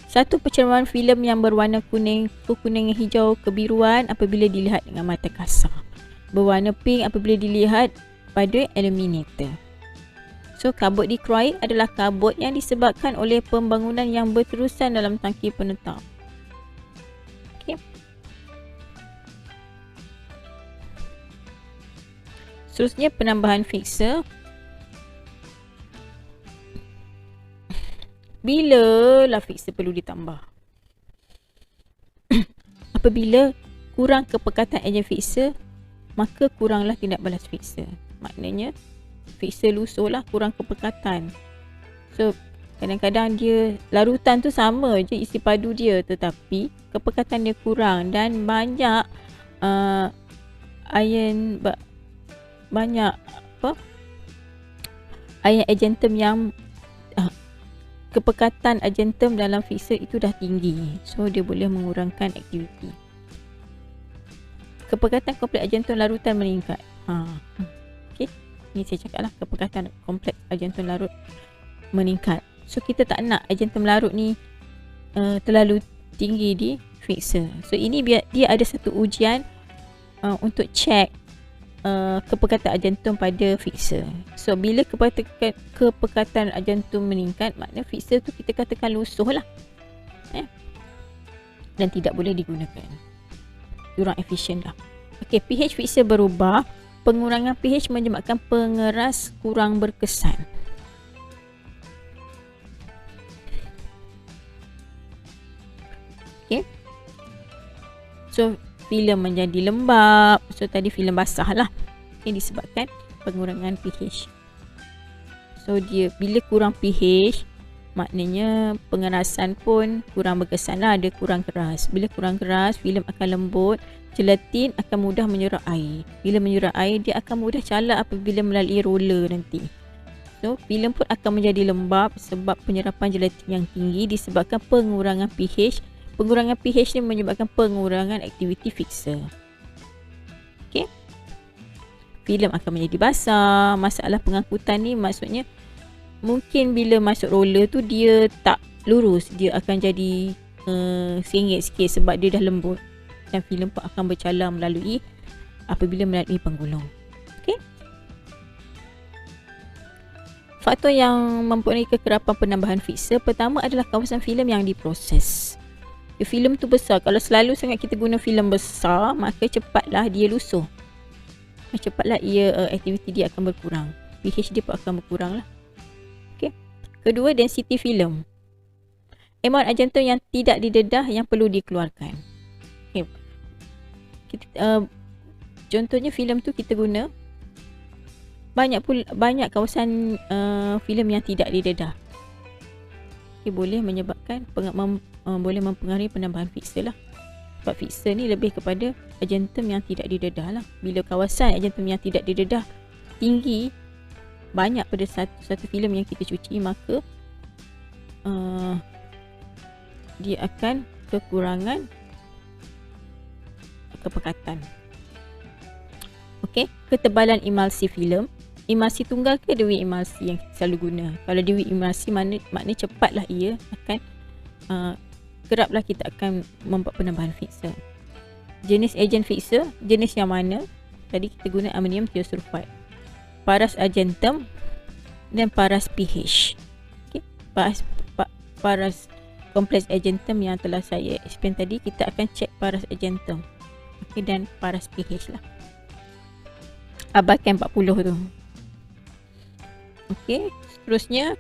Satu pencerahan filem yang berwarna kuning, kekuningan hijau, kebiruan apabila dilihat dengan mata kasar. Berwarna pink apabila dilihat pada illuminator. So, kabut dikroik adalah kabut yang disebabkan oleh pembangunan yang berterusan dalam tangki penetap. Okey. Seterusnya penambahan fixer. Bila lah fixer perlu ditambah? Apabila kurang kepekatan ejen fixer, maka kuranglah tindak balas fixer. Maknanya fixer lusuh lah, kurang kepekatan. So kadang-kadang dia larutan tu sama je isi padu dia, tetapi kepekatan dia kurang dan banyak ion agentum yang kepekatan agentum dalam fixer itu dah tinggi. So dia boleh mengurangkan aktiviti. Kepekatan kompleks agentum larutan meningkat. Okey. Ni saya cakap lah, kepekatan kompleks agentum larut meningkat. So kita tak nak agentum larut ni terlalu tinggi di fixer. So ini dia ada satu ujian untuk check kepekatan agentum pada fixer. So bila kepekatan agentum meningkat, maknanya fixer tu kita katakan lusuh lah, dan tidak boleh digunakan, kurang efisien lah. Okey, pH fixer berubah. Pengurangan pH menyebabkan pengeras kurang berkesan. Okey. So filem menjadi lembab. So tadi filem basah lah. Ini disebabkan pengurangan pH. So dia bila kurang pH, maknanya pengerasan pun kurang berkesan lah. Dia kurang keras. Bila kurang keras, filem akan lembut. Gelatin akan mudah menyerap air. Bila menyerap air, dia akan mudah calar apabila melalui roller nanti. So filem pun akan menjadi lembab sebab penyerapan gelatin yang tinggi disebabkan pengurangan pH. Pengurangan pH ni menyebabkan pengurangan aktiviti fixer. Okey. Filem akan menjadi basah. Masalah pengangkutan ni maksudnya mungkin bila masuk roller tu dia tak lurus. Dia akan jadi sengit sikit sebab dia dah lembut. Dan filem pun akan bercalar apabila melalui penggulung. Okey. Faktor yang mempunyai kekerapan penambahan fixer pertama adalah kawasan filem yang diproses. Filem tu besar. Kalau selalu sangat kita guna filem besar, maka cepatlah dia lusuh. Cepatlah aktiviti dia akan berkurang. pH dia pun akan berkurang lah. Okay. Kedua, density filem. Amount agentum yang tidak didedah yang perlu dikeluarkan. Okay. Contohnya filem tu kita guna banyak kawasan filem yang tidak didedah. boleh menyebabkan boleh mempengaruhi penambahan fixer lah. Sebab fixer ni lebih kepada agentum yang tidak didedah lah. Bila kawasan agentum yang tidak didedah tinggi, banyak pada satu filem yang kita cuci, maka dia akan kekurangan kepekatan. Okey, ketebalan emulsi filem. Emulsi tunggal ke dewi emulsi yang kita selalu guna? Kalau dewi emulsi maknanya cepatlah ia akan keraplah kita akan membuat penambahan fixer. Jenis ejen fixer, jenis yang mana? Tadi kita guna amonium thiosulfide, paras agentum dan paras pH. Okey, paras kompleks agentum yang telah saya explain tadi, kita akan cek paras agentum. Okey, dan paras pH lah. Abaikan 40 tu. Okey, seterusnya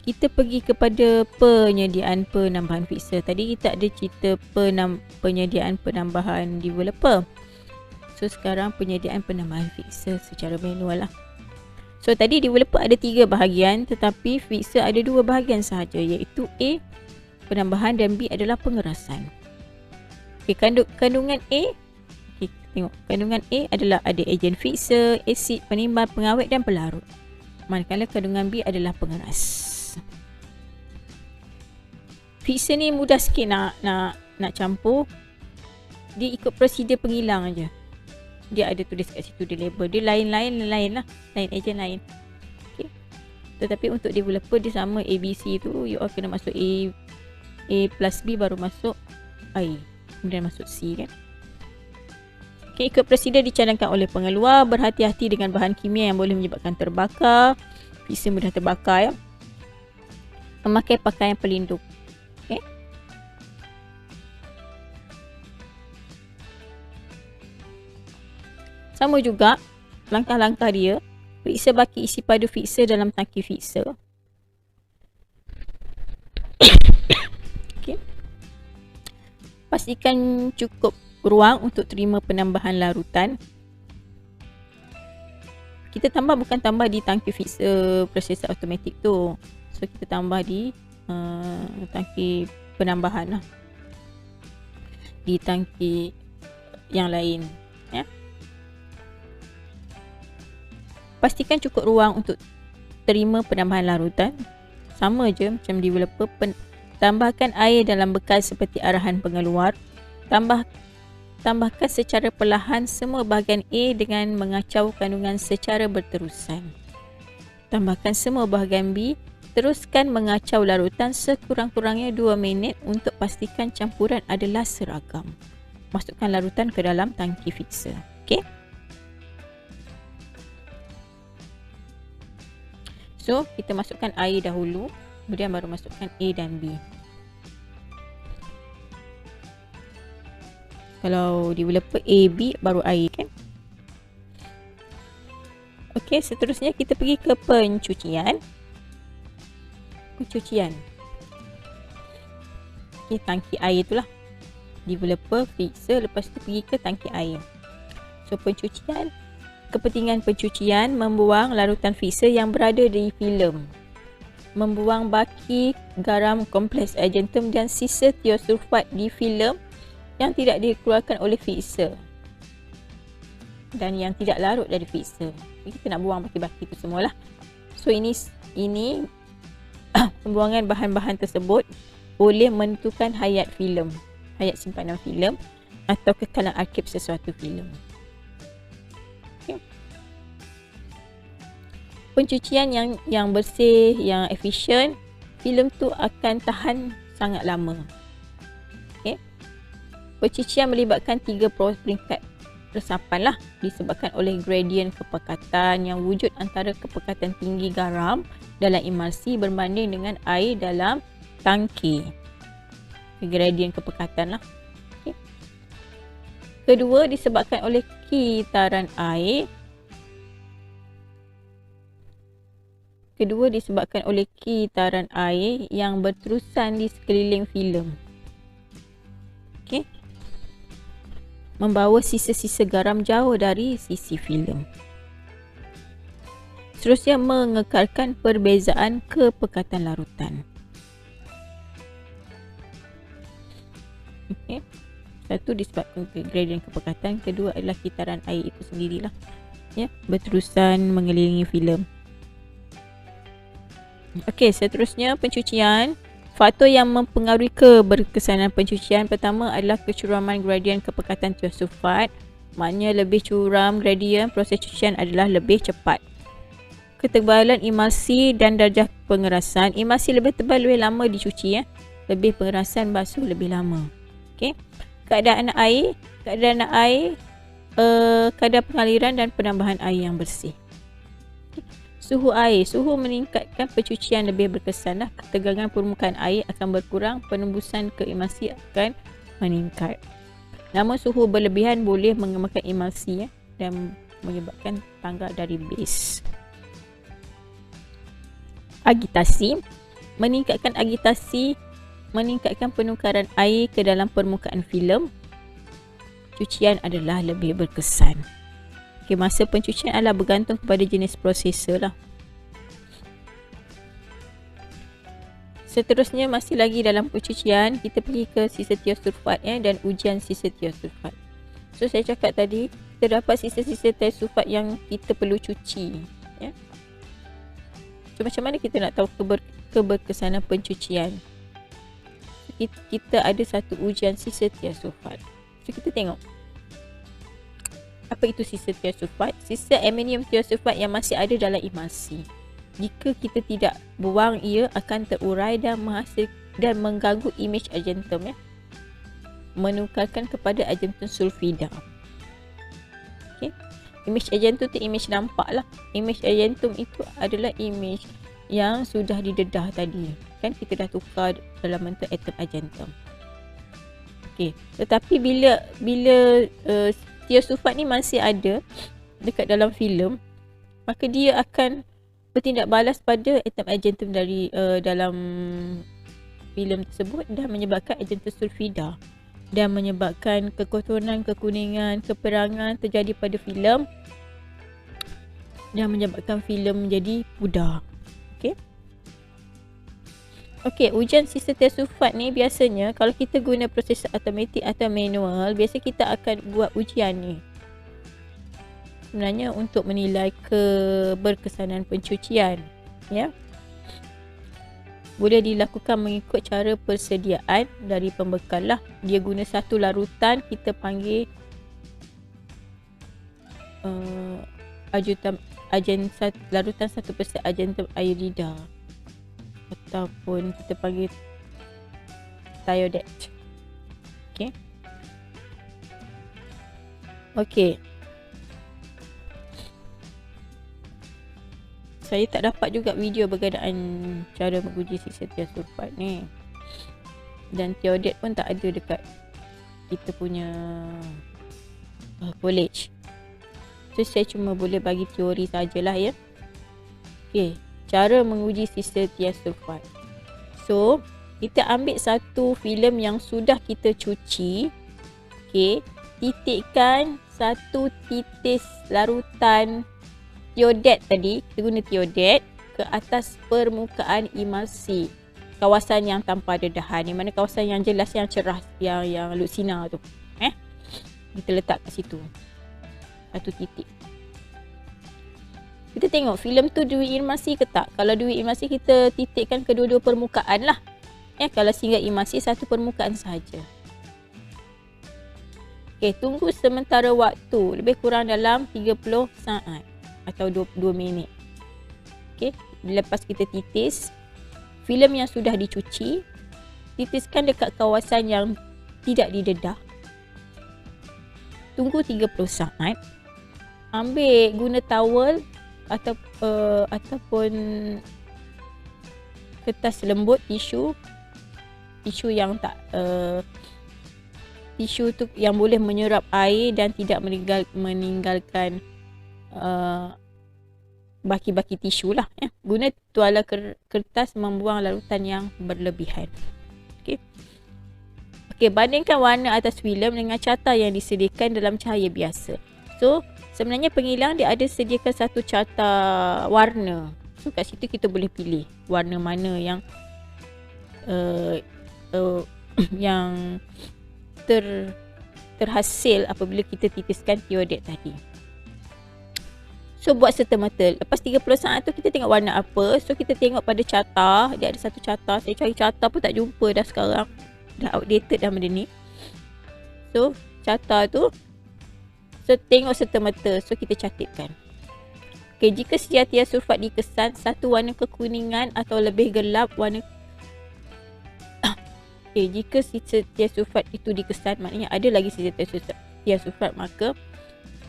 kita pergi kepada penyediaan penambahan fixer. Tadi kita ada cerita penyediaan penambahan developer. So sekarang penyediaan penambahan fixer secara manual lah. So tadi developer ada 3 bahagian, tetapi fixer ada 2 bahagian sahaja, iaitu A penambahan dan B adalah pengerasan. Okay, kandungan A, okay, tengok kandungan A adalah ada ejen fixer, asid, penimbang, pengawet dan pelarut. Manakala kandungan B adalah pengeras. Fixer ni mudah sikit nak campur. Dia ikut prosedur penghilang aja. Dia ada tulis kat situ dia label. Dia lain lah, lain ejen lain. Okay. Tetapi untuk developer dia sama ABC tu, you all kena masuk A plus B baru masuk I, kemudian masuk C kan. Okay, ikut prosedur dicadangkan oleh pengeluar. Berhati-hati dengan bahan kimia yang boleh menyebabkan terbakar. Fixer mudah terbakar ya. Memakai pakaian pelindung. Okay. Sama juga langkah-langkah dia. Periksa baki isi padu fixer dalam tangki fixer. Okay. Pastikan cukup ruang untuk terima penambahan larutan. Kita tambah bukan tambah di tangki fixer prosesor automatik tu. So kita tambah di tangki penambahan lah, di tangki yang lain ya. Pastikan cukup ruang untuk terima penambahan larutan. Sama je macam developer. Tambahkan air dalam bekas seperti arahan pengeluar. Tambahkan secara perlahan semua bahagian A dengan mengacau kandungan secara berterusan. Tambahkan semua bahagian B. Teruskan mengacau larutan sekurang-kurangnya 2 minit untuk pastikan campuran adalah seragam. Masukkan larutan ke dalam tangki fixer. Okey. So, kita masukkan air dahulu, kemudian baru masukkan A dan B. Kalau developer A, B baru air kan. Okey, seterusnya kita pergi ke pencucian. Okay, tangki air itulah. Developer, fixer, lepas tu pergi ke tangki air. So pencucian, kepentingan pencucian membuang larutan fixer yang berada di filem. Membuang baki garam kompleks agentum dan sisa thiosulfide di filem yang tidak dikeluarkan oleh fixer dan yang tidak larut dari fixer. Kita nak buang baki-baki tu semualah. So ini pembuangan bahan-bahan tersebut boleh menentukan hayat filem, hayat simpanan filem atau kekalan arkib sesuatu filem. Okay. Pencucian yang bersih, yang efisien, filem tu akan tahan sangat lama. Okay. Pencucian melibatkan 3 peringkat resapan lah, disebabkan oleh gradien kepekatan yang wujud antara kepekatan tinggi garam dalam emulsi berbanding dengan air dalam tangki. Gradien kepekatan lah. Okay. Kedua, disebabkan oleh kitaran air. Yang berterusan di sekeliling filem. Okay. Membawa sisa-sisa garam jauh dari sisi filem. Seterusnya, mengekalkan perbezaan kepekatan larutan. Okey. Satu, disebabkan gradien kepekatan. Kedua adalah kitaran air itu sendirilah, ya, berterusan mengelilingi filem. Okey, seterusnya pencucian. Faktor yang mempengaruhi keberkesanan pencucian pertama adalah kecuraman gradien kepekatan tiosulfat. Maknanya lebih curam gradien, proses cucian adalah lebih cepat. Ketebalan emulsi dan darjah pengerasan. Emulsi lebih tebal, lebih lama dicuci, ya. Lebih pengerasan, basuh lebih lama. Okey. Keadaan air, kadar pengaliran dan penambahan air yang bersih. Suhu air. Suhu meningkatkan pencucian lebih berkesan. Ketegangan permukaan air akan berkurang, penembusan ke emulsi akan meningkat. Namun suhu berlebihan boleh mengemalkan emulsi, ya, dan menyebabkan tanggal dari base. Agitasi. Meningkatkan agitasi meningkatkan penukaran air ke dalam permukaan filem. Cucian adalah lebih berkesan. Okay, masa pencucian adalah bergantung kepada jenis prosesor lah. Seterusnya, masih lagi dalam pencucian, kita pergi ke sisa tiosulfat, ya, dan ujian sisa tiosulfat. So saya cakap tadi, terdapat sisa-sisa tiosulfat yang kita perlu cuci, ya. So macam mana kita nak tahu keberkesanan pencucian? Kita ada satu ujian sisa tiosulfat. So kita tengok apa itu sisa tiosulfat. Sisa amonium tiosulfat yang masih ada dalam emulsi. Jika kita tidak buang, ia akan terurai dan mengganggu imej agentum, ya, menukarkan kepada agentum sulfida. Okay. Imej agentum tu imej nampak lah. Imej agentum itu adalah imej yang sudah didedah tadi, kan kita dah tukar dalam bentuk atom agentum. Okey, tetapi bila tiosulfat ni masih ada dekat dalam filem, maka dia akan bertindak balas pada atom agentum dari dalam filem tersebut dan menyebabkan agentum sulfida dan menyebabkan kekotoran, kekuningan, keperangan terjadi pada filem dan menyebabkan filem menjadi pudar. Okey. Okey, ujian sisa tiosulfat ni biasanya kalau kita guna proses automatik atau manual, biasa kita akan buat ujian ni. Sebenarnya untuk menilai keberkesanan pencucian, ya. Boleh dilakukan mengikut cara persediaan dari pembekal lah. Dia guna satu larutan, kita panggil larutan 1% agentum iodida, ataupun kita panggil thiodet. Okey. Okey. Saya tak dapat juga video berkenaan cara menguji sisa tiosulfat ni. Dan thiodet pun tak ada dekat kita punya college. So saya cuma boleh bagi teori sajalah, ya. Okey. Cara menguji sisa tiosulfat. So, kita ambil satu filem yang sudah kita cuci. Okey, titikkan satu titis larutan thiodet tadi, kita guna thiodet ke atas permukaan emulsi. Kawasan yang tanpa dedahan, di mana kawasan yang jelas, yang cerah, yang lutsina tu. Kita letak kat situ. Satu titik. Kita tengok filem tu duit emulsi ke tak. Kalau duit emulsi, kita titikkan kedua-dua permukaan lah. Kalau single emulsi, satu permukaan sahaja. Okey, tunggu sementara waktu lebih kurang dalam 30 saat atau 22 minit. Okey, lepas kita titis filem yang sudah dicuci, titiskan dekat kawasan yang tidak didedah. Tunggu 30 saat. Ambil guna towel ataupun kertas lembut, tisu yang tak tisu tu yang boleh menyerap air dan tidak meninggalkan baki-baki tisu lah, ya. Guna tuala kertas membuang larutan yang berlebihan. Okey, bandingkan warna atas filem dengan carta yang disediakan dalam cahaya biasa. So So sebenarnya penghilang dia ada sediakan satu carta warna. So kat situ kita boleh pilih warna mana yang yang terhasil apabila kita titiskan teodet tadi. So buat serta-merta. Lepas 30 saat tu kita tengok warna apa. So kita tengok pada carta. Dia ada satu carta. Saya cari carta pun tak jumpa dah sekarang. Dah outdated dah benda ni. So carta tu. So tengok serta-merta. So kita catatkan. Okay, jika sejatia sulfat dikesan satu warna kekuningan atau lebih gelap warna. Okay, jika sejatia sulfat itu dikesan maknanya ada lagi sejatia sulfat, maka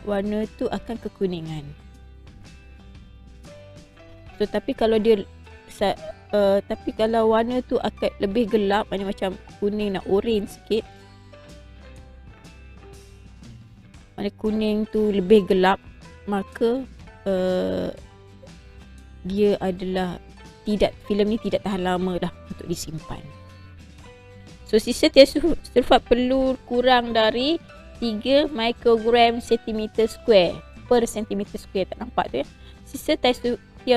warna tu akan kekuningan. So tapi kalau dia tapi kalau warna tu akan lebih gelap, maknanya macam kuning nak orange sikit, maknanya kuning tu lebih gelap, maka dia adalah filem ni tidak tahan lama dah untuk disimpan. So sisa sulfat perlu kurang dari 3 mikrogram centimeter square per centimeter square. Tak nampak tu ya. Sisa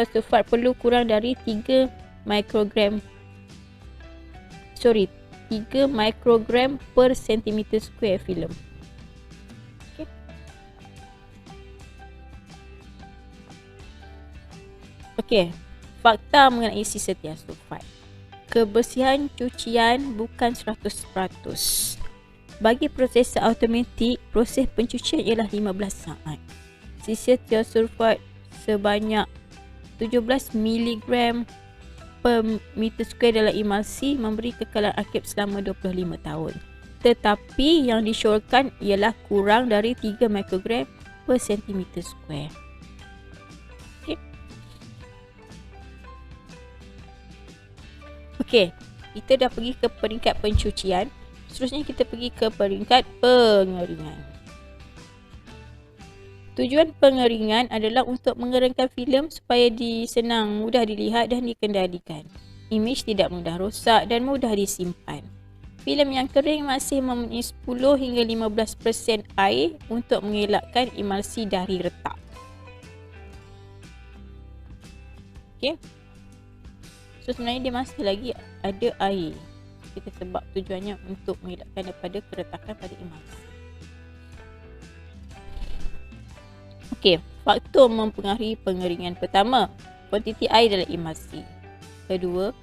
sulfat perlu kurang dari 3 mikrogram per centimeter square filem. Okey, fakta mengenai sisa sulfat. Kebersihan cucian bukan 100%. Bagi proses automatik, proses pencucian ialah 15 saat. Sisa sulfat sebanyak 17 mg per meter square dalam emulsi memberi kekalan aktif selama 25 tahun. Tetapi yang disyorkan ialah kurang dari 3 mikrogram per centimeter square. Okey, kita dah pergi ke peringkat pencucian. Seterusnya kita pergi ke peringkat pengeringan. Tujuan pengeringan adalah untuk mengeringkan filem supaya senang, mudah dilihat dan dikendalikan. Imej tidak mudah rosak dan mudah disimpan. Filem yang kering masih mempunyai 10 hingga 15% air untuk mengelakkan emulsi dari retak. Okey. So sebenarnya dia masih lagi ada air. Kita sebab tujuannya untuk mengelakkan daripada keretakan pada emulsi. Okey, faktor mempengaruhi pengeringan. Pertama, kuantiti air dalam emulsi. Kedua,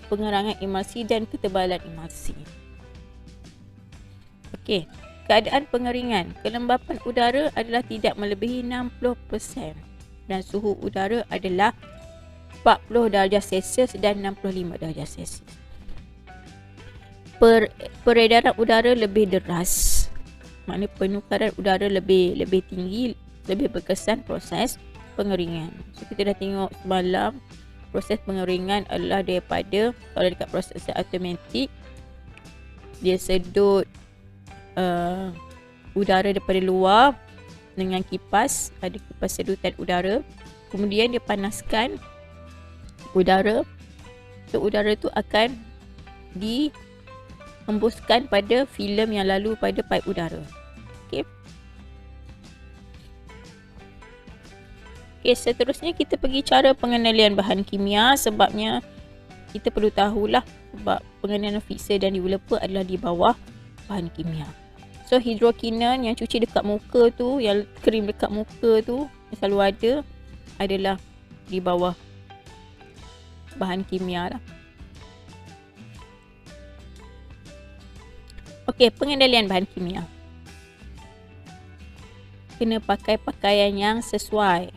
pengerangan emulsi dan ketebalan emulsi. Okey, keadaan pengeringan. Kelembapan udara adalah tidak melebihi 60% dan suhu udara adalah 40 darjah Celsius dan 65 darjah Celsius. Peredaran udara lebih deras. Maknanya penukaran udara lebih tinggi, lebih berkesan proses pengeringan. So kita dah tengok semalam proses pengeringan adalah daripada, kalau dekat proses automatik dia sedut udara daripada luar dengan kipas, ada kipas sedutan udara, kemudian dia panaskan udara. So udara tu akan dihembuskan pada filem yang lalu pada paip udara. Okey. Okey, seterusnya kita pergi cara pengenalian bahan kimia. Sebabnya kita perlu tahulah sebab pengenalian fixer dan developer adalah di bawah bahan kimia. So hidrokinon yang cuci dekat muka tu, yang krim dekat muka tu yang selalu ada, adalah di bawah bahan kimia lah. Okey, pengendalian bahan kimia. Kena pakai pakaian yang sesuai.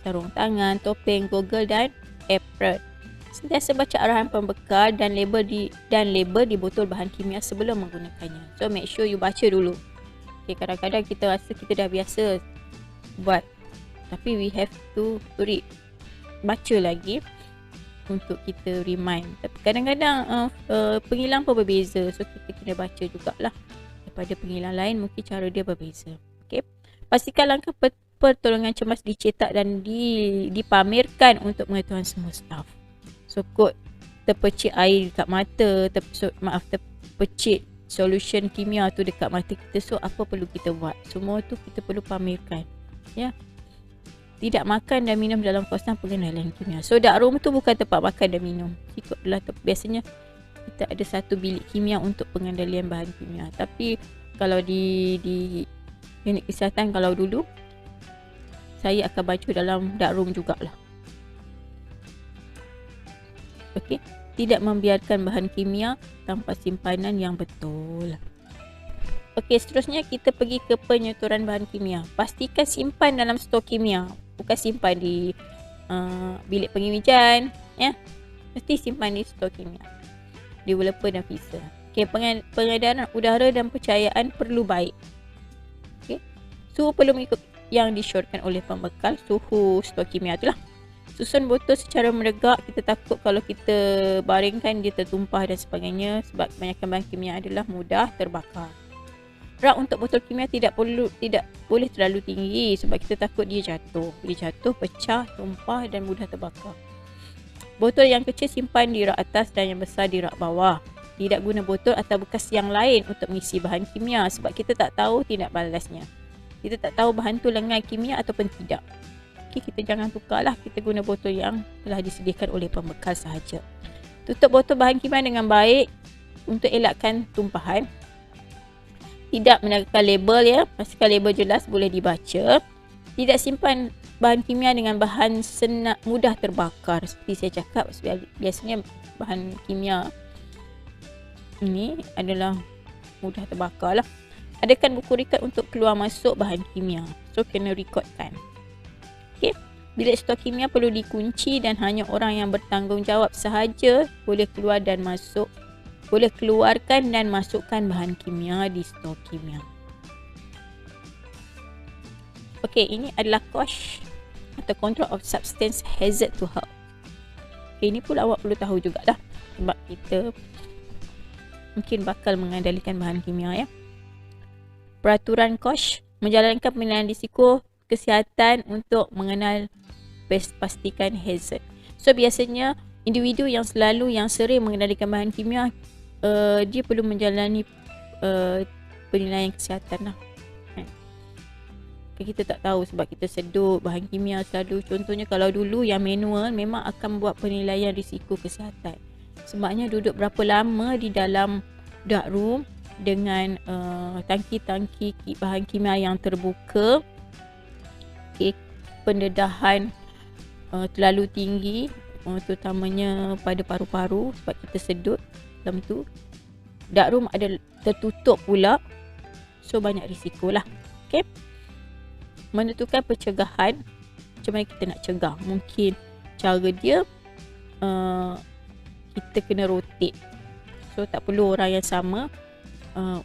Sarung tangan, topeng, goggle dan apron. Sentiasa baca arahan pembekal dan label di botol bahan kimia sebelum menggunakannya. So make sure you baca dulu. Okay, kadang-kadang kita rasa kita dah biasa buat, tapi we have to read. Baca lagi untuk kita remind. Tapi kadang-kadang penghilang pun berbeza. So kita kena baca jugalah. Daripada penghilang lain mungkin cara dia berbeza. Okay. Pastikan langkah pertolongan cemas dicetak dan dipamerkan untuk pengetahuan semua staf. So kod terpercik air dekat mata, terpercik solution kimia tu dekat mata kita. So apa perlu kita buat? Semua tu kita perlu pamerkan, ya. Tidak makan dan minum dalam kawasan pengenalan kimia. So dark room tu bukan tempat makan dan minum. Itu adalah biasanya kita ada satu bilik kimia untuk pengendalian bahan kimia. Tapi kalau di unit kesihatan, kalau dulu saya akan baca dalam dark room jugalah. Okey, tidak membiarkan bahan kimia tanpa simpanan yang betul. Okey, seterusnya kita pergi ke penyetoran bahan kimia. Pastikan simpan dalam stor kimia, bukan simpan di bilik pengimejan, ya. Mesti simpan di stor kimia, developer dan freezer. Okey, pengedaran udara dan pencahayaan perlu baik. Okey, suhu perlu mengikut yang disyorkan oleh pembekal suhu stor kimia itulah. Susun botol secara meregak. Kita takut kalau kita baringkan dia tertumpah dan sebagainya, sebab kebanyakan bahan kimia adalah mudah terbakar. Rak untuk botol kimia tidak boleh terlalu tinggi sebab kita takut dia jatuh. Bila jatuh, pecah, tumpah dan mudah terbakar. Botol yang kecil simpan di rak atas dan yang besar di rak bawah. Tidak guna botol atau bekas yang lain untuk mengisi bahan kimia sebab kita tak tahu tindak balasnya. Kita tak tahu bahan tu lengan kimia ataupun tidak. Okay, kita jangan tukarlah, kita guna botol yang telah disediakan oleh pembekal sahaja. Tutup botol bahan kimia dengan baik untuk elakkan tumpahan. Tidak meninggalkan label, ya. Pastikan label jelas, boleh dibaca. Tidak simpan bahan kimia dengan bahan mudah terbakar. Seperti saya cakap, biasanya bahan kimia ini adalah mudah terbakar lah. Adakan buku rekod untuk keluar masuk bahan kimia. So kena rekodkan. Okay. Bilik stor kimia perlu dikunci dan hanya orang yang bertanggungjawab sahaja boleh keluarkan dan masukkan bahan kimia di stor kimia. Okey, ini adalah COSH atau Control of Substance Hazard to Health. Okay, ini pula awak perlu tahu jugalah sebab kita mungkin bakal mengendalikan bahan kimia, ya. Peraturan COSH menjalankan penilaian risiko kesihatan untuk mengenal pastikan hazard. So biasanya individu yang sering mengendalikan bahan kimia, dia perlu menjalani penilaian kesihatan lah. Kita tak tahu sebab kita sedut bahan kimia selalu. Contohnya kalau dulu yang manual memang akan buat penilaian risiko kesihatan. Sebabnya duduk berapa lama di dalam dark room dengan tangki-tangki bahan kimia yang terbuka. Okay, pendedahan terlalu tinggi, terutamanya pada paru-paru sebab kita sedut dalam tu. Dark room ada tertutup pula, so banyak risiko lah. Okay, menentukan pencegahan. Macam mana kita nak cegah? Mungkin cara dia kita kena rotate. So tak perlu orang yang sama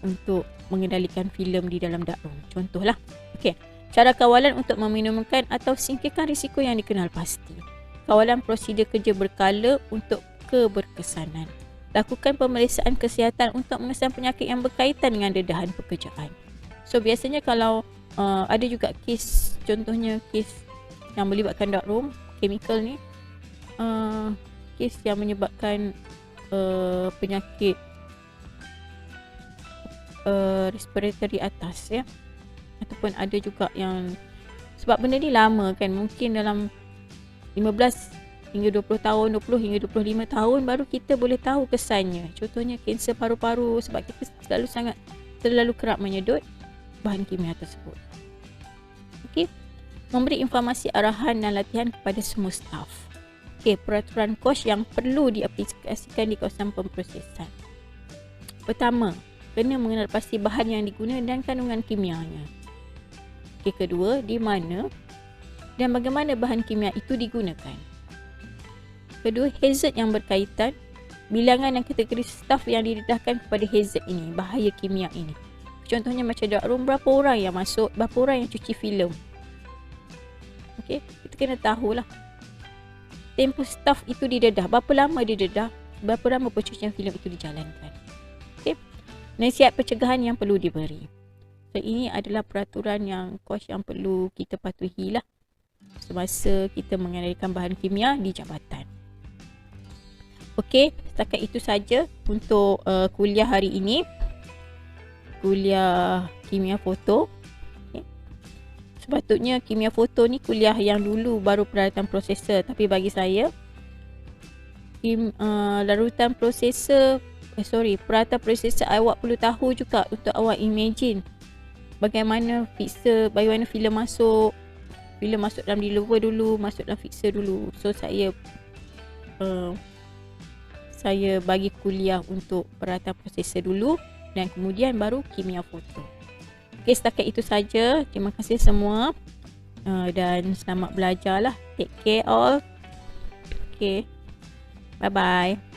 untuk mengendalikan filem di dalam dark room. Contohlah. Okey, cara kawalan untuk meminimumkan atau singkirkan risiko yang dikenal pasti. Kawalan prosedur kerja berkala untuk keberkesanan. Lakukan pemeriksaan kesihatan untuk mengesan penyakit yang berkaitan dengan dedahan pekerjaan. So biasanya kalau ada juga kes, contohnya kes yang melibatkan dark room, chemical ni, kes yang menyebabkan penyakit respiratory atas, ya. Ataupun ada juga yang sebab benda ni lama kan, mungkin dalam 15 hingga 20 tahun, 20 hingga 25 tahun baru kita boleh tahu kesannya. Contohnya kanser paru-paru sebab kita terlalu kerap menyedut bahan kimia tersebut. Okey, memberi informasi arahan dan latihan kepada semua staf. Okey, peraturan COSH yang perlu diaplikasikan di kawasan pemprosesan. Pertama, kena mengenal pasti bahan yang digunakan dan kandungan kimianya. Okey, kedua, di mana dan bagaimana bahan kimia itu digunakan. Kedua, hazard yang berkaitan, bilangan dan kategori staf yang didedahkan kepada hazard ini, bahaya kimia ini. Contohnya macam dark room, berapa orang yang masuk, berapa orang yang cuci filem. Okey, kita kena tahulah. Tempoh staf itu didedah, berapa lama dia dedah, berapa lama pencucian filem itu dijalankan. Okey, nasihat pencegahan yang perlu diberi. So ini adalah peraturan yang COSH yang perlu kita patuhi lah semasa kita mengendalikan bahan kimia di jabatan. Okey, setakat itu saja untuk kuliah hari ini. kuliah kimia foto. Okay. Sepatutnya kimia foto ni kuliah yang dulu baru peralatan prosesor, tapi bagi saya larutan prosesor peralatan prosesor awak perlu tahu juga untuk awak imagine bagaimana filem masuk dalam deliver dulu, masuk dalam fixer dulu. So saya bagi kuliah untuk peralatan prosesor dulu dan kemudian baru kimia foto. Okey, setakat itu saja. Terima kasih semua dan selamat belajar lah. Take care all. Okay, bye bye.